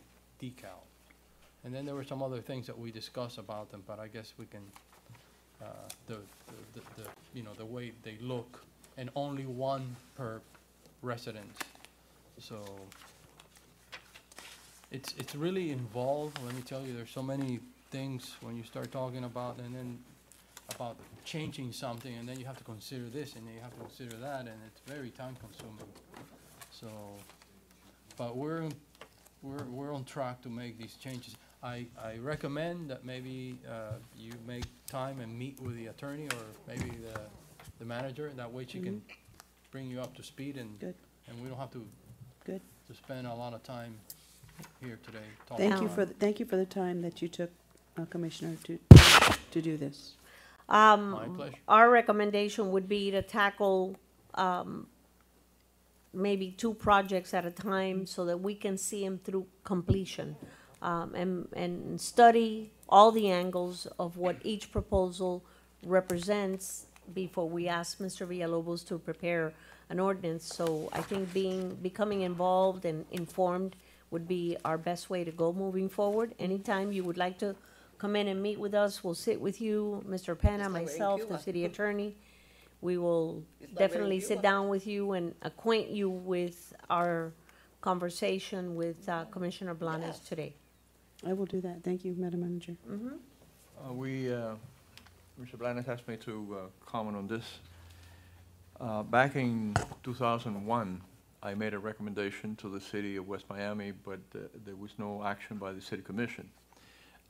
decal. And then there were some other things that we discussed about them, but I guess we can, the way they look, and only one per residence. So it's really involved. Let me tell you, there's so many things when you start talking about, and then about changing something, and then you have to consider this, and then you have to consider that, and it's very time consuming. So, but we're on track to make these changes. I recommend that maybe you make time and meet with the attorney or maybe the manager. That way she can bring you up to speed, and Good. and we don't have to Good. to spend a lot of time here today talking. Thank you for the time that you took, Commissioner, to do this. My pleasure. Our recommendation would be to tackle maybe 2 projects at a time so that we can see them through completion, and study all the angles of what each proposal represents before we ask Mr. Villalobos to prepare an ordinance. So I think becoming involved and informed would be our best way to go moving forward. Anytime you would like to come in and meet with us, we'll sit with you, Mr. Penna, It's like we're in myself, the Cuba. city attorney. We will It's like we're in definitely sit Cuba. down with you and acquaint you with our conversation with Commissioner Blanes today. I will do that. Thank you, Madam Manager. Mr. Blanes asked me to comment on this. Back in 2001, I made a recommendation to the city of West Miami, but there was no action by the city commission.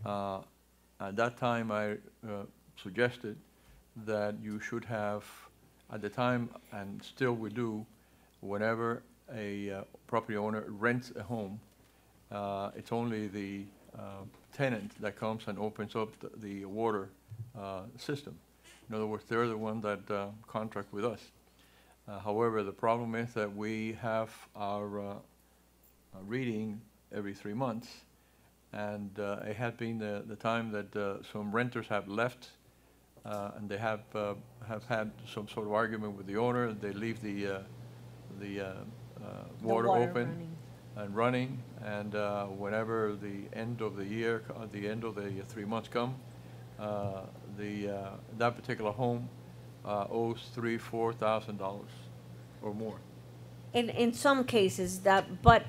At that time, I suggested that you should have, at the time, and still we do, whenever a property owner rents a home, it's only the tenant that comes and opens up the water system. In other words, they're the one that contract with us. However, the problem is that we have our reading every 3 months, and it had been the time that some renters have left, and they have had some sort of argument with the owner. They leave the water open and running, and whenever the end of the year, the end of the 3 months come, that particular home owes $3,000-4,000 or more. In some cases, but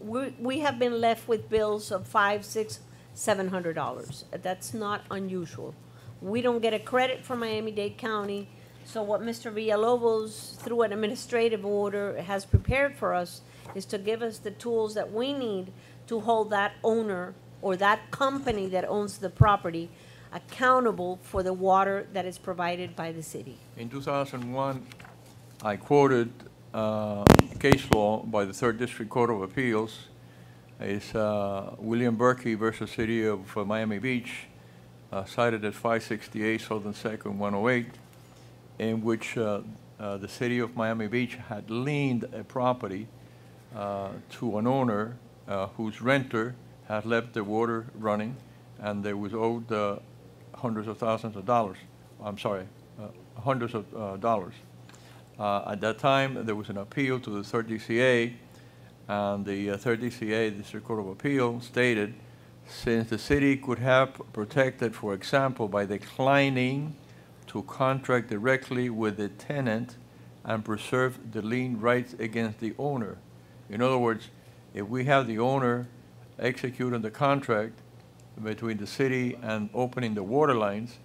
we have been left with bills of $500, $600, $700. That's not unusual. We don't get a credit from Miami-Dade County, so what Mr. Villalobos, through an administrative order, has prepared for us is to give us the tools that we need to hold that owner or that company that owns the property accountable for the water that is provided by the city. In 2001, I quoted case law by the 3rd District Court of Appeals. It's William Berkey versus City of Miami Beach, cited at 568 Southern 2nd 108, in which the City of Miami Beach had liened a property to an owner whose renter had left the water running, and they was owed hundreds of thousands of dollars. I'm sorry, hundreds of dollars. At that time, there was an appeal to the 3rd DCA, and the 3rd DCA, District Court of Appeal, stated, since the city could have protected, for example, by declining to contract directly with the tenant and preserve the lien rights against the owner. In other words, if we have the owner executing the contract between the city and opening the water lines,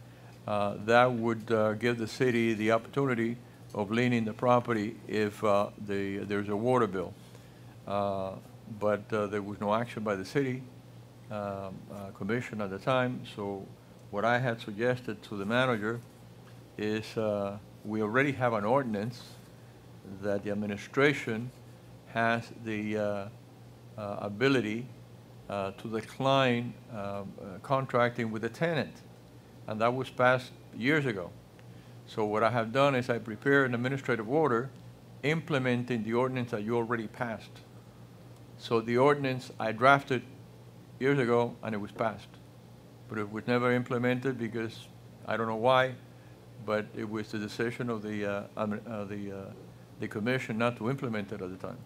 that would give the city the opportunity of leaning the property if there's a water bill. But there was no action by the city commission at the time, so what I had suggested to the manager is we already have an ordinance that the administration has the ability to decline contracting with the tenant, and that was passed years ago. So what I have done is I prepared an administrative order implementing the ordinance that you already passed. So the ordinance I drafted years ago and it was passed, but it was never implemented because I don't know why, but it was the decision of the commission not to implement it at the time.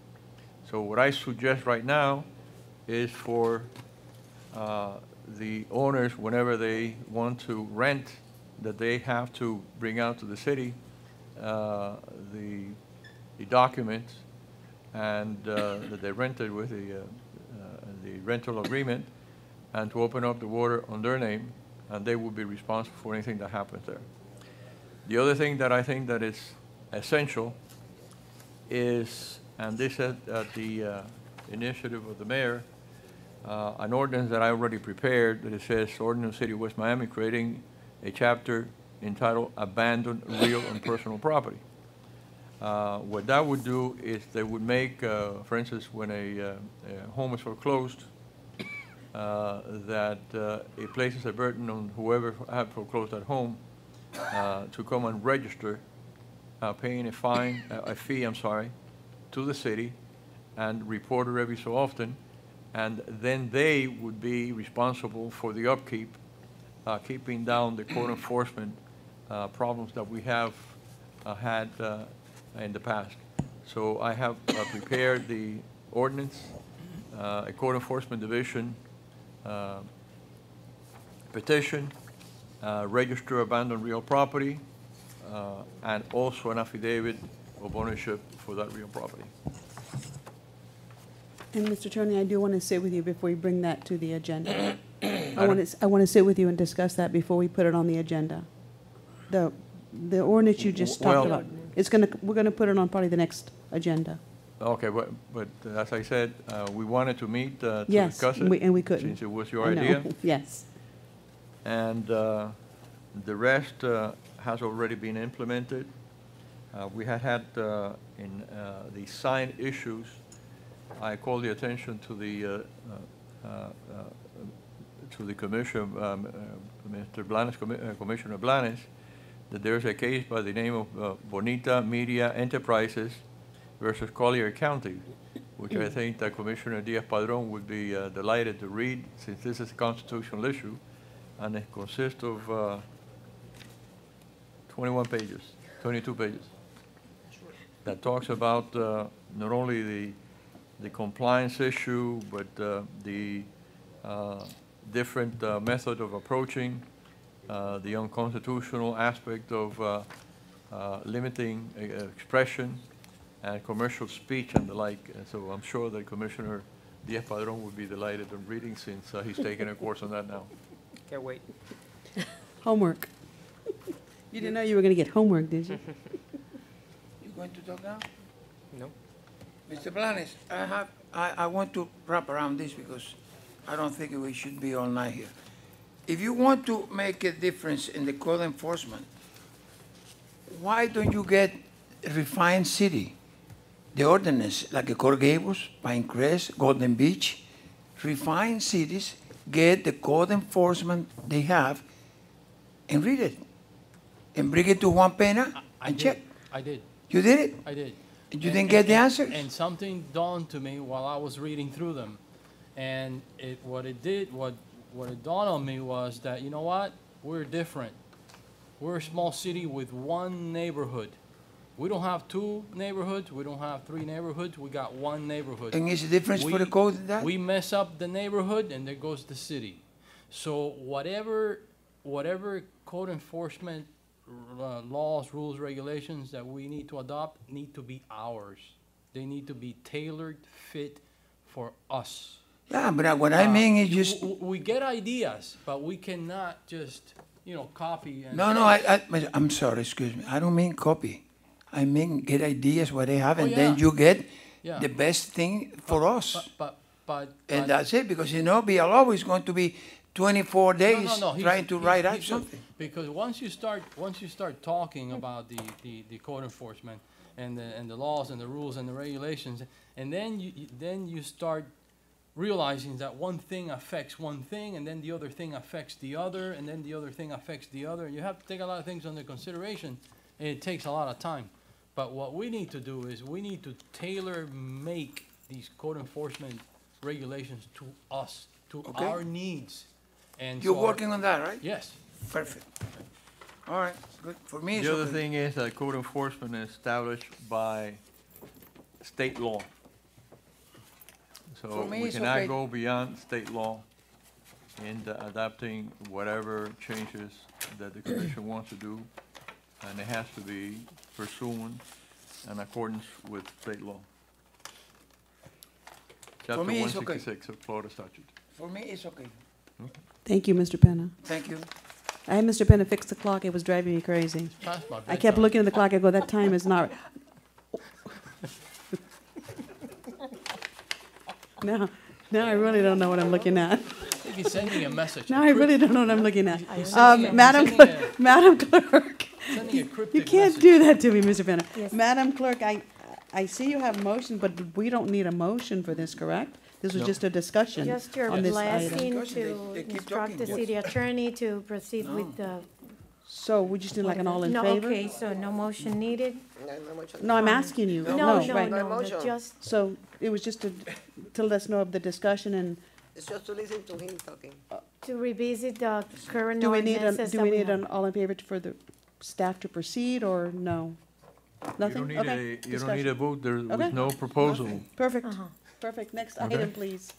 So what I suggest right now is for the owners, whenever they want to rent, that they have to bring out to the city the documents and that they rented with the rental agreement, and to open up the water on their name, and they will be responsible for anything that happens there. The other thing that I think that is essential is, and this is at the initiative of the mayor, an ordinance that I already prepared that it says, Ordinance City of West Miami creating a chapter entitled Abandoned Real and Personal Property. What that would do is they would make, for instance, when a home is foreclosed, that it places a burden on whoever had foreclosed that home to come and register, paying a fee, to the city, and report it every so often, and then they would be responsible for the upkeep, keeping down the code enforcement problems that we have had in the past. So I have prepared the ordinance, a code enforcement division petition, register abandoned real property, and also an affidavit of ownership for that real property. And Mr. Attorney, I do want to sit with you before we bring that to the agenda. I want to sit with you and discuss that before we put it on the agenda. The ordinance you just talked about, we're gonna put it on probably the next agenda. Okay, but as I said, we wanted to meet to Yes, discuss it. and we couldn't. Since it was your I know. idea. Yes. And the rest has already been implemented. We had in the sign issues, I called the attention to the commission, Mr. Blanes, Commissioner Blanes, that there's a case by the name of Bonita Media Enterprises versus Collier County, which I think that Commissioner Diaz-Padrón would be delighted to read, since this is a constitutional issue, and it consists of 21 pages, 22 pages, that talks about not only the compliance issue, but the different method of approaching the unconstitutional aspect of limiting expression and commercial speech and the like. And so I'm sure that Commissioner Diaz-Padrón would be delighted in reading, since he's taking a course on that now. Can't wait. Homework. You didn't know you were going to get homework, did you? You going to talk now? No? Mr. Blanes, I want to wrap around this because I don't think we should be all night here. If you want to make a difference in the code enforcement, why don't you get a refined city? The ordinance, like Coral Gables, Pinecrest, Golden Beach, refined cities get the code enforcement they have and read it. And bring it to Juan Pena and check. I did. You did it? I did. You didn't get the answers? And something dawned to me while I was reading through them. And what it dawned on me was that, you know what? We're different. We're a small city with one neighborhood. We don't have 2 neighborhoods. We don't have 3 neighborhoods. We got one neighborhood. And is the difference for the code in that? We mess up the neighborhood, and there goes the city. So whatever code enforcement laws, rules, regulations that we need to adopt need to be ours. They need to be tailored, fit for us. Yeah, but what I mean is just... We get ideas, but we cannot just, copy and... No, I'm sorry, excuse me. I don't mean copy. I mean, get ideas what they have, Oh, and then yeah. you get Yeah. the best thing for us. But. And that's it, because BLO is going to be 24 days He's- trying to he's- write out he's- something. Because once you start talking about the code enforcement and the laws and the rules and the regulations, and then you start realizing that one thing affects one thing, and then the other thing affects the other, and then the other thing affects the other, and you have to take a lot of things under consideration, and it takes a lot of time. But what we need to do is we need to tailor-make these code enforcement regulations to us, to Okay. our needs. And You're so working on that, right? Yes. Perfect. All right, good. For me, it's The other okay. thing is that code enforcement is established by state law. For So me, we it's cannot okay. go beyond state law in adapting whatever changes that the commission wants to do, and it has to be pursuant in accordance with state law. Chapter me, it's okay. 166 of Florida statute. For me, it's okay. Thank you, Mr. Penna. Thank you. I had Mr. Penna fix the clock. It was driving me crazy. Past my I kept bedtime. looking at the clock. I go, that time is not. Now I really don't know what I'm looking at. I think he's sending a message. Now I really don't know what I'm looking at. sending a- Madam Clerk, Sending a you cryptic can't message. do that to me, Mr. Penna. Yes. Madam Clerk, I see you have motion, but we don't need a motion for this, correct? This was No. just a discussion Just your on this item. blessing Discussion, they to keep instruct talking. the city attorney to proceed with the. So we just need like an all in No, favor? okay, so no motion needed? No, I'm asking you. No, right. no, motion. but just, So it was just to let us know of the discussion, and It's just to listen to him talking. to revisit the current do we need, ordinances do that we we need have. an all in favor for the staff to proceed, or no? Nothing? You Okay. don't need a Discussion. vote, there Okay. was no proposal. Perfect, Uh-huh. perfect. Next Okay. item, please.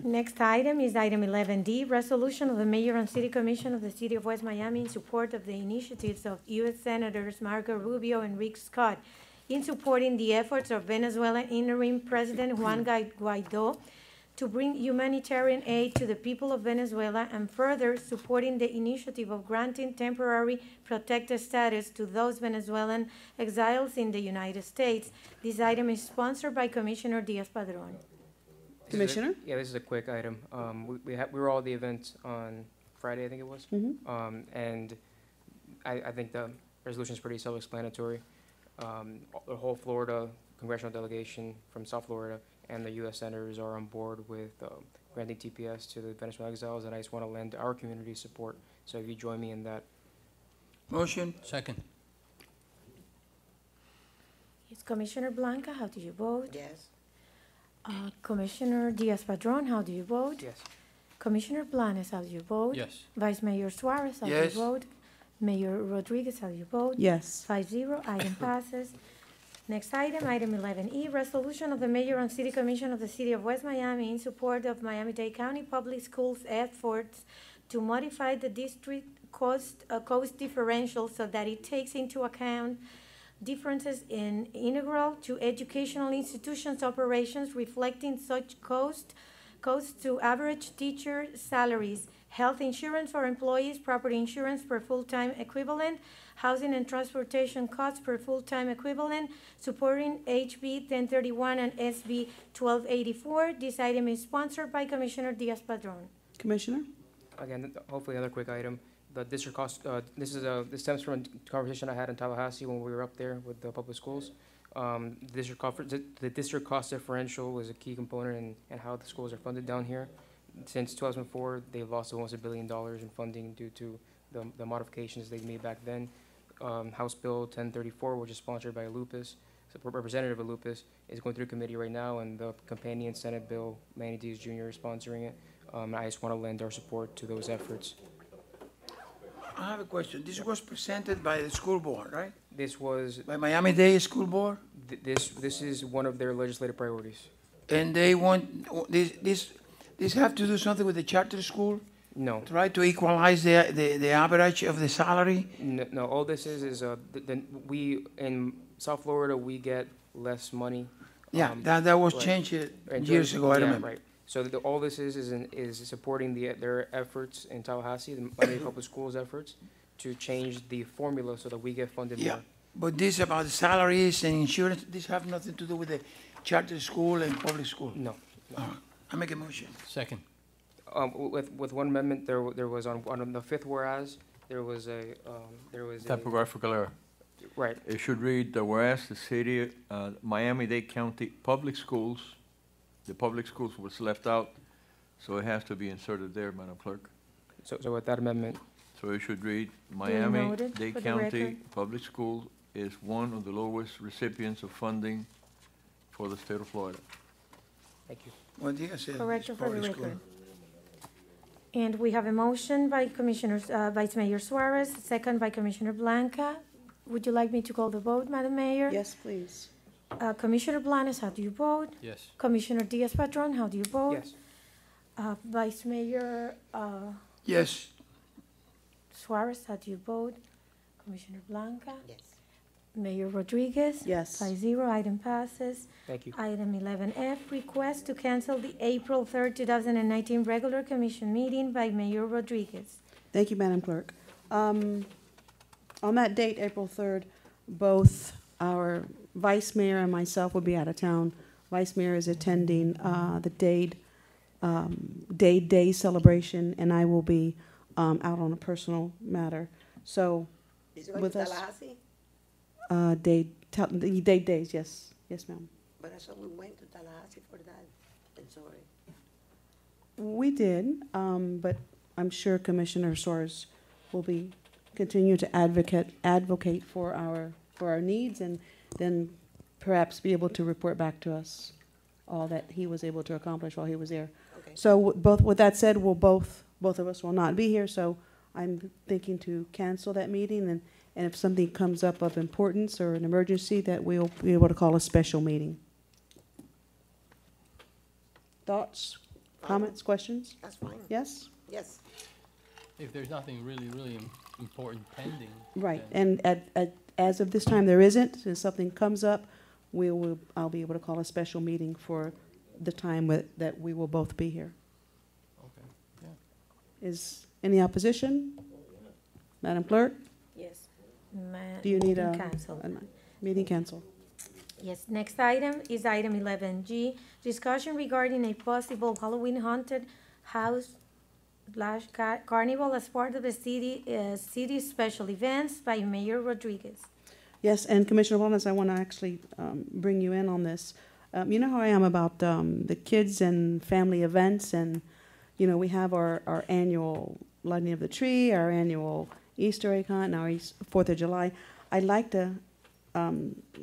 Next item is item 11D, resolution of the mayor and city commission of the city of West Miami in support of the initiatives of U.S. Senators Marco Rubio and Rick Scott in supporting the efforts of Venezuelan interim President Juan Guaido to bring humanitarian aid to the people of Venezuela, and further supporting the initiative of granting temporary protected status to those Venezuelan exiles in the United States. This item is sponsored by Commissioner Diaz-Padrón. Commissioner? Yeah, this is a quick item. We were all at the event on Friday, I think it was. And I think the resolution is pretty self-explanatory. The whole Florida congressional delegation from South Florida and the U.S. senators are on board with granting TPS to the Venezuelan exiles, and I just want to lend our community support. So if you join me in that. Motion. Second. Yes, Commissioner Blanca, how do you vote? Yes. Commissioner Diaz-Padrón, how do you vote? Yes. Commissioner Blanes, how do you vote? Yes. Vice Mayor Suarez, how do you Yes. vote? Mayor Rodriguez, how do you vote? Yes. 5-0, item passes. Next item, item 11E, resolution of the mayor and city commission of the city of West Miami in support of Miami-Dade County Public Schools' efforts to modify the district cost differential so that it takes into account differences in integral to educational institutions' operations reflecting such costs to average teacher salaries, health insurance for employees, property insurance per full-time equivalent, housing and transportation costs per full-time equivalent, supporting HB 1031 and SB 1284. This item is sponsored by Commissioner Diaz-Padrón. Commissioner? Again, hopefully another quick item. The district cost, this stems from a conversation I had in Tallahassee when we were up there with the public schools. The district cost differential was a key component in how the schools are funded down here. Since 2004, they've lost almost $1 billion in funding due to the modifications they made back then. House Bill 1034, which is sponsored by Lupus, Representative of Lupus, is going through committee right now, and the companion Senate bill, Manny Diaz Jr. is sponsoring it. I just want to lend our support to those efforts. I have a question. This was presented by the school board, right? This was, By Miami-Dade School Board? this is one of their legislative priorities. And they want, this have to do something with the charter school? No, Try to equalize the average of the salary? no, all this is we, in South Florida, we get less money. Yeah, um, that was right. changed and years so- ago, I yeah, remember. Right. So all this is supporting their efforts in Tallahassee, the Miami Public Schools efforts, to change the formula so that we get funded Yeah. more. But this about the salaries and insurance, this have nothing to do with the charter school and public school? No. I make a motion. Second. With one amendment, there was on the fifth whereas, there was a, Typographical error. right, It should read, whereas the city, Miami-Dade County Public Schools, the public schools was left out, so it has to be inserted there, Madam Clerk. so with that amendment, So it should read, noted Miami-Dade for the County record. Public School is one of the lowest recipients of funding for the state of Florida. thank you. What did I say? Correction for the Public school. record. And we have a motion by Vice Mayor Suarez, second by Commissioner Blanca. Would you like me to call the vote, Madam Mayor? Yes, please. Commissioner Blanes, how do you vote? Yes. Commissioner Diaz-Padrón, how do you vote? Yes, Vice Mayor Yes, Suarez, how do you vote? Commissioner Blanca? Yes. Mayor Rodriguez? Yes. 5-0, item passes. thank you. Item 11F, request to cancel the April 3rd, 2019 regular commission meeting by Mayor Rodriguez. Thank you, Madam Clerk. On that date, April 3rd, both our Vice Mayor and myself will be out of town. Vice Mayor is attending the Dade Day celebration, and I will be out on a personal matter. So, Is it going With to us. Tallahassee? Dade Days, yes, yes, ma'am. But I thought we went to Tallahassee for that. I'm sorry. We did, but I'm sure Commissioner Suarez will be, continue to advocate for our needs, and then perhaps be able to report back to us all that he was able to accomplish while he was there. Okay. So both, with that said, both of us will not be here, so I'm thinking to cancel that meeting, and if something comes up of importance or an emergency, that we'll be able to call a special meeting. Thoughts, comments, questions? That's fine. Yes? Yes. If there's nothing really important pending. Right, then- and as of this time, there isn't. If something comes up, I'll be able to call a special meeting for the time that we will both be here. Okay, yeah. Is any opposition? Madam Clerk, Yes. do you need a Cancel. meeting cancel? Yes, next item is item 11G, discussion regarding a possible Halloween haunted house / carnival as part of the city special events by Mayor Rodriguez. Yes, and Commissioner Wallace, I want to actually bring you in on this. You know how I am about the kids and family events, and, you know, we have our annual lighting of the tree, our annual Easter egg hunt, and our 4th of July. I'd like to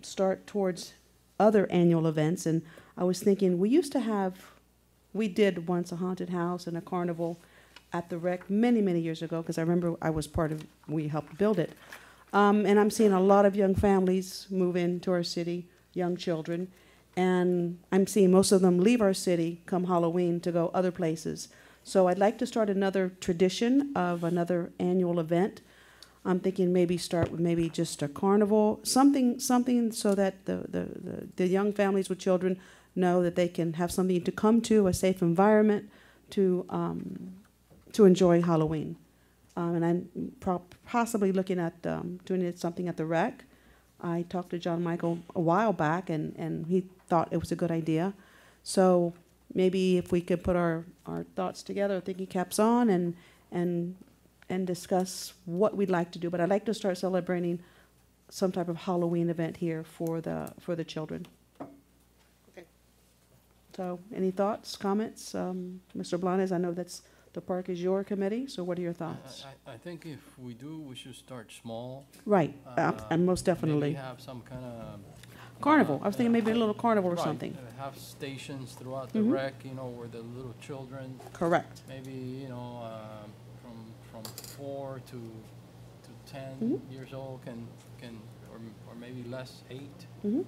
start towards other annual events, and I was thinking, we did once a haunted house and a carnival at the rec many years ago, because I remember we helped build it. And I'm seeing a lot of young families move into our city, young children, and I'm seeing most of them leave our city come Halloween to go other places. So I'd like to start another tradition of another annual event. I'm thinking maybe start with maybe just a carnival, something so that the young families with children know that they can have something to come to, a safe environment to enjoy Halloween. And I'm possibly looking at doing something at the rec. I talked to John Michael a while back, and he thought it was a good idea. So maybe if we could put our thoughts together, thinking caps on, and discuss what we'd like to do. But I'd like to start celebrating some type of Halloween event here for the children. Okay. So any thoughts, comments? Mr. Blanes, I know the park is your committee, so what are your thoughts? I think if we do, we should start small. Right, and most definitely. Maybe have some kind of. Carnival, I was thinking maybe a little carnival or Right, something. Have stations throughout the Mhm. rec, you know, where the little children, Correct. maybe, you know, from 4 to 10 Mhm. years old or maybe less, 8. Mhm.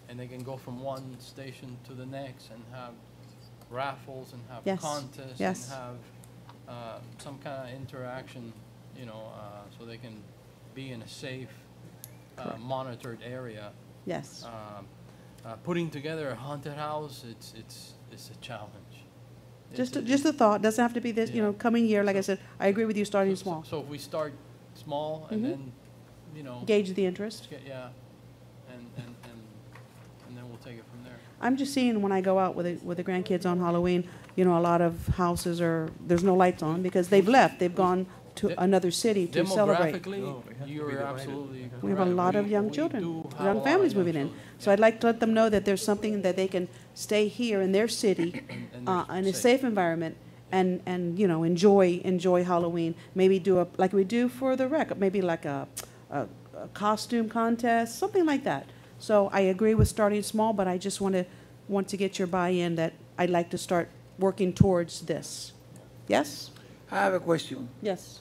And they can go from one station to the next and have raffles and have Yes, contests yes. and have some kind of interaction, you know, so they can be in a safe, Correct. monitored area. Yes, Putting together a haunted house, it's a challenge. just a thought, doesn't have to be this, Yeah. coming year, like I So- said, I agree with you, starting So- small. So if we start small and Mhm. then you know. Gauge the interest. Yeah, and then we'll take it from there. I'm just seeing when I go out with the grandkids on Halloween, you know, a lot of houses there's no lights on because they've left. They've gone to another city to celebrate. Demographically, you're absolutely correct. We have a lot of young We children, do have a young lot families of young moving in. children, So I'd like to let them know that there's something that they can stay here in their city, and they're in a safe environment, and you know, enjoy Halloween. Maybe do like we do for the rec, maybe like a costume contest, something like that. So I agree with starting small, but I just want to get your buy-in that I'd like to start working towards this. Yes? I have a question. Yes.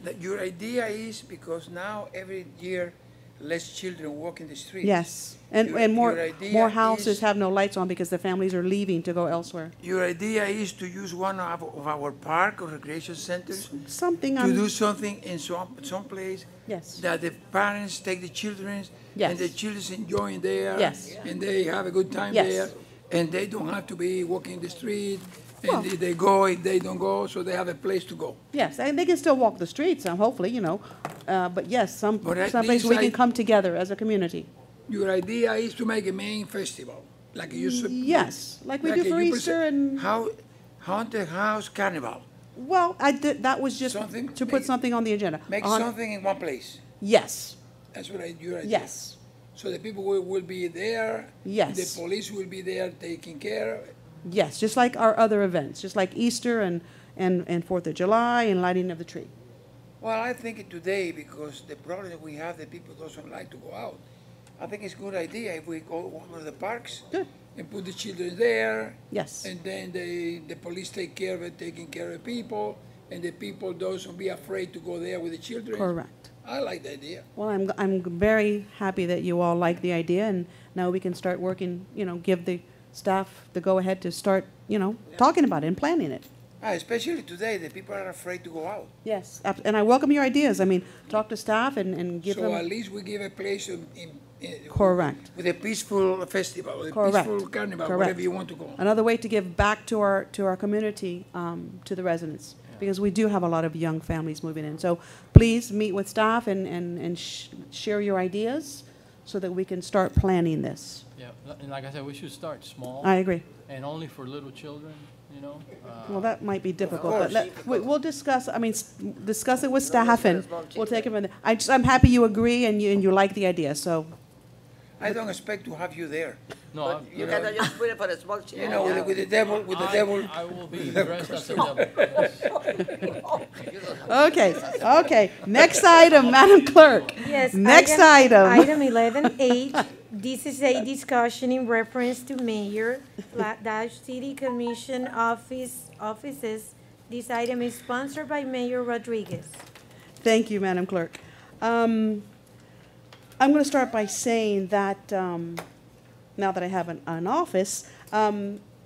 That your idea is because now every year less children walk in the streets. Yes. And Your- and your idea more houses is- have no lights on because the families are leaving to go elsewhere. Your idea is to use one of our park or recreation centers Something to I'm, do something in some place yes. that the parents take the children Yes. and the children's enjoying there. Yes. And they have a good time Yes. there. And they don't have to be walking the street. Well- And if they go, if they don't go, so they have a place to go. Yes, and they can still walk the streets, hopefully, you know. But yes, But at someplace least we can I- come together as a community. Your idea is to make a main festival, like you used to. Yes, like we do for you Easter present- and, How, haunted house carnival. well, that was just Something- to put make- something on the agenda. Make On- something in one place. Yes, That's what your idea. yes, So the people will be there. Yes. The police will be there taking care. yes, just like our other events, just like Easter and 4th of July and lighting of the tree. Well, I think today, because the problem that we have, the people doesn't like to go out. I think it's a good idea if we go to one of the parks. Good. And put the children there. Yes. And then the police take care of it, taking care of people, and the people doesn't be afraid to go there with the children. Correct. I like the idea. Well, I'm very happy that you all like the idea, and now we can start working, you know, give the staff the go-ahead to start, you know, talking about it and planning it. Especially today, the people are afraid to go out. Yes, and I welcome your ideas. I mean, talk to staff and give So at them, least we give a place correct. with a peaceful festival, a Correct. peaceful carnival, Correct. whatever you want to call it. Another way to give back to our community, to the residents, because we do have a lot of young families moving in. So please meet with staff and share your ideas so that we can start planning this. Yeah, and like I said, we should start small. I agree. And only for little children, you know? Well, that might be difficult, but course. we'll discuss, discuss it with staff and we'll take it from there. I'm happy you agree and you like the idea, so, I don't expect to have you there. No, But you cannot just put it for the small You children. know, with the devil, I will be dressed as a devil. okay. Next item, Madam Clerk. Yes. Next item. Item 11H, this is a discussion in reference to mayor dash city commission offices. This item is sponsored by Mayor Rodriguez. Thank you, Madam Clerk. I'm going to start by saying that now that I have an office,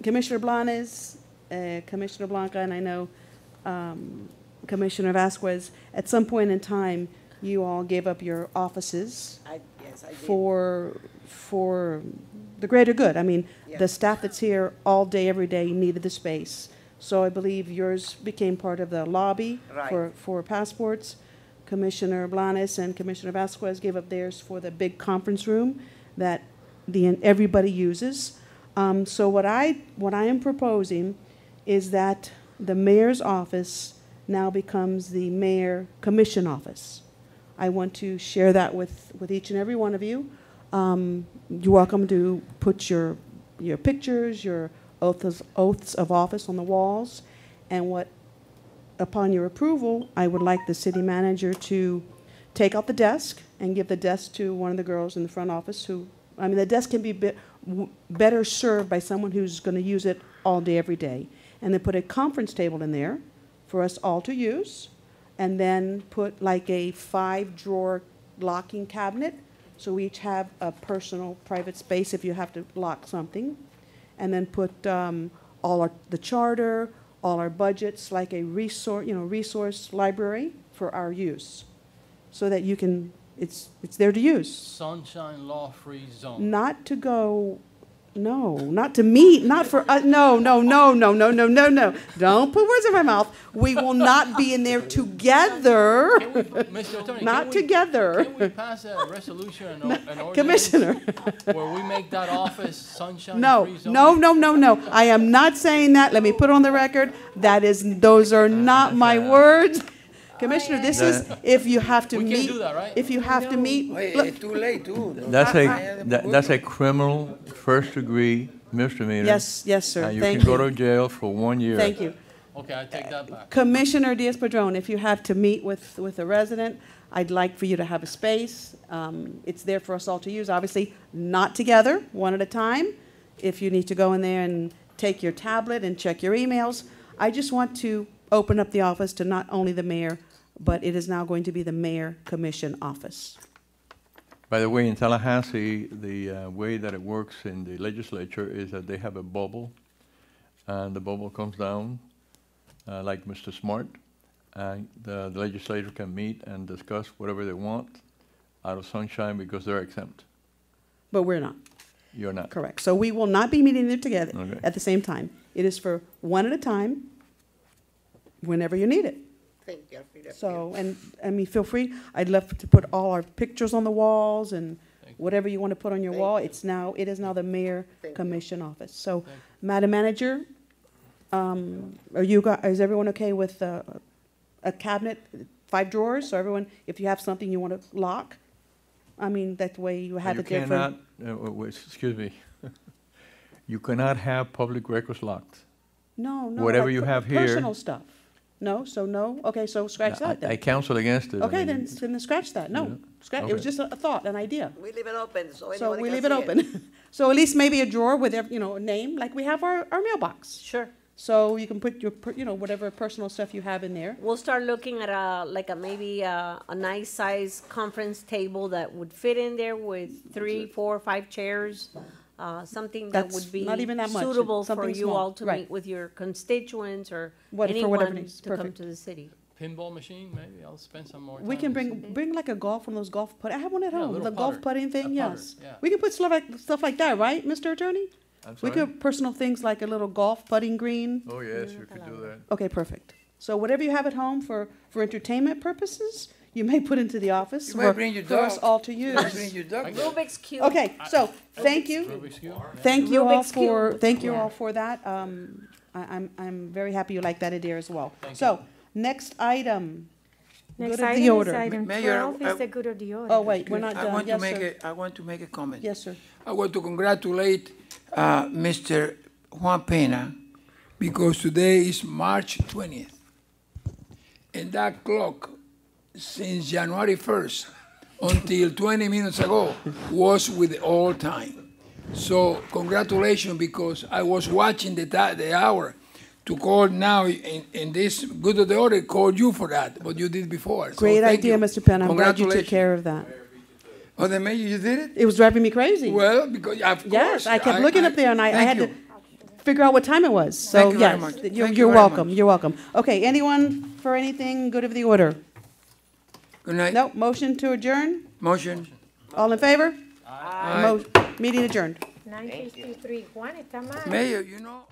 Commissioner Blanes, Commissioner Blanca, and I know Commissioner Vasquez, at some point in time, you all gave up your offices Yes, I did. for the greater good. I mean, the Yes. staff that's here all day, every day needed the space. So I believe yours became part of the lobby Right. for passports. Commissioner Blanes and Commissioner Vasquez gave up theirs for the big conference room that everybody uses. So what I am proposing is that the mayor's office now becomes the mayor commission office. I want to share that with each and every one of you. You're welcome to put your pictures, your oaths of office on the walls, and upon your approval, I would like the city manager to take out the desk and give the desk to one of the girls in the front office the desk can be better served by someone who's going to use it all day, every day. And then put a conference table in there for us all to use, and then put like a 5-drawer locking cabinet, so we each have a personal private space if you have to lock something. And then put the charter, all our budgets, like a resource library for our use, so that you can, it's there to use. Sunshine law-free zone. Not to go No, not to meet, not for, no. Don't put words in my mouth. We will not be in there together, Mr. Attorney, not together. Can we pass a resolution, an ordinance? Commissioner. Where we make that office sunshine-free No, zone? no. I am not saying that. Let me put on the record. Those are not my words. Commissioner, this is, if you have to We meet. can't do that, right? If you have to meet. Wait, look, it's too late, too. That's a criminal first-degree misdemeanor. Yes, sir. You Thank can go you. to jail for 1 year. Thank you. Okay, I take that back. Commissioner Diaz-Padrón, if you have to meet with a resident, I'd like for you to have a space. It's there for us all to use, obviously, not together, one at a time. If you need to go in there and take your tablet and check your emails, I just want to open up the office to not only the mayor, but it is now going to be the mayor commission office. By the way, in Tallahassee, the way that it works in the legislature is that they have a bubble, and the bubble comes down, like Mr. Smart, and the legislature can meet and discuss whatever they want out of sunshine because they're exempt. But we're not. You're not. Correct. So we will not be meeting there together Okay. at the same time. It is for one at a time, whenever you need it. Thank you, Alfreda. So, and, I mean, feel free, I'd love to put all our pictures on the walls and Thank you. whatever you want to put on your Thank wall. you. It is now the mayor Thank you. commission office. So, Thank you. Madam Manager, is everyone okay with a cabinet, 5 drawers? So everyone, if you have something you want to lock, I mean, that way you have You it there for. cannot, excuse me, you cannot have public records locked. No, no. whatever like you have here- Personal stuff. No, so no, okay, so scratch that I then. counsel against it. I Okay, mean, then scratch that, Yeah. no, scratch, it was Okay. just a thought, an idea. We leave it open, so So anybody we can leave it see open. So at least maybe a drawer with, a name, like we have our mailbox. Sure. So you can put your, whatever personal stuff you have in there. We'll start looking at maybe a nice size conference table that would fit in there with 3, 4, 5 chairs. Something that That's would be not even that much, suitable for something you small, all to right. meet with your constituents or For whatever anyone needs, to come perfect. to the city. Pinball machine, maybe, I'll spend some more time. We can with bring like a golf, one of those golf I have one at Yeah, a home, little the golf putter, putting thing, a putter, yes. yeah. We can put stuff like that, right, Mr. Attorney? I'm We sorry? could, personal things like a little golf putting green. Oh, yes, you could do that. Okay, perfect. So whatever you have at home for entertainment purposes, you may put into the office You might bring your for us dog. all to You bring use. your dog. Rubik's Cube. Okay, so, thank you. Rubik's Cube? Yeah. Thank you all Rubik's Cube. thank you Yeah. all for that. I'm very happy you like that idea as well. Thank So, next item. Next Good of the item is order. item Mayor, 12, is the good of the order. Oh, wait, we're not I done. want to Yes, make sir. I want to make a comment. Yes, sir. I want to congratulate Mr. Juan Pena because today is March 20th. And that clock, since January 1st until 20 minutes ago, was with the old time. So congratulations, because I was watching the hour to call now in this good of the order, call you for that, but you did before. So Great thank idea, you. Mr. Penn. I'm glad you took Congratulations. care of that. Oh, the mayor, you did it? It was driving me crazy. Well, because of course. Yes, I kept looking up there and I had thank to you. figure out what time it was. So, Thank you very yes, much. you're, Thank you you're very welcome, much. you're welcome. Okay, anyone for anything good of the order? Good night. No, motion to adjourn? Motion. All in favor? Aye. Meeting adjourned. 9:53. Juan, está mal. Mayor, you know.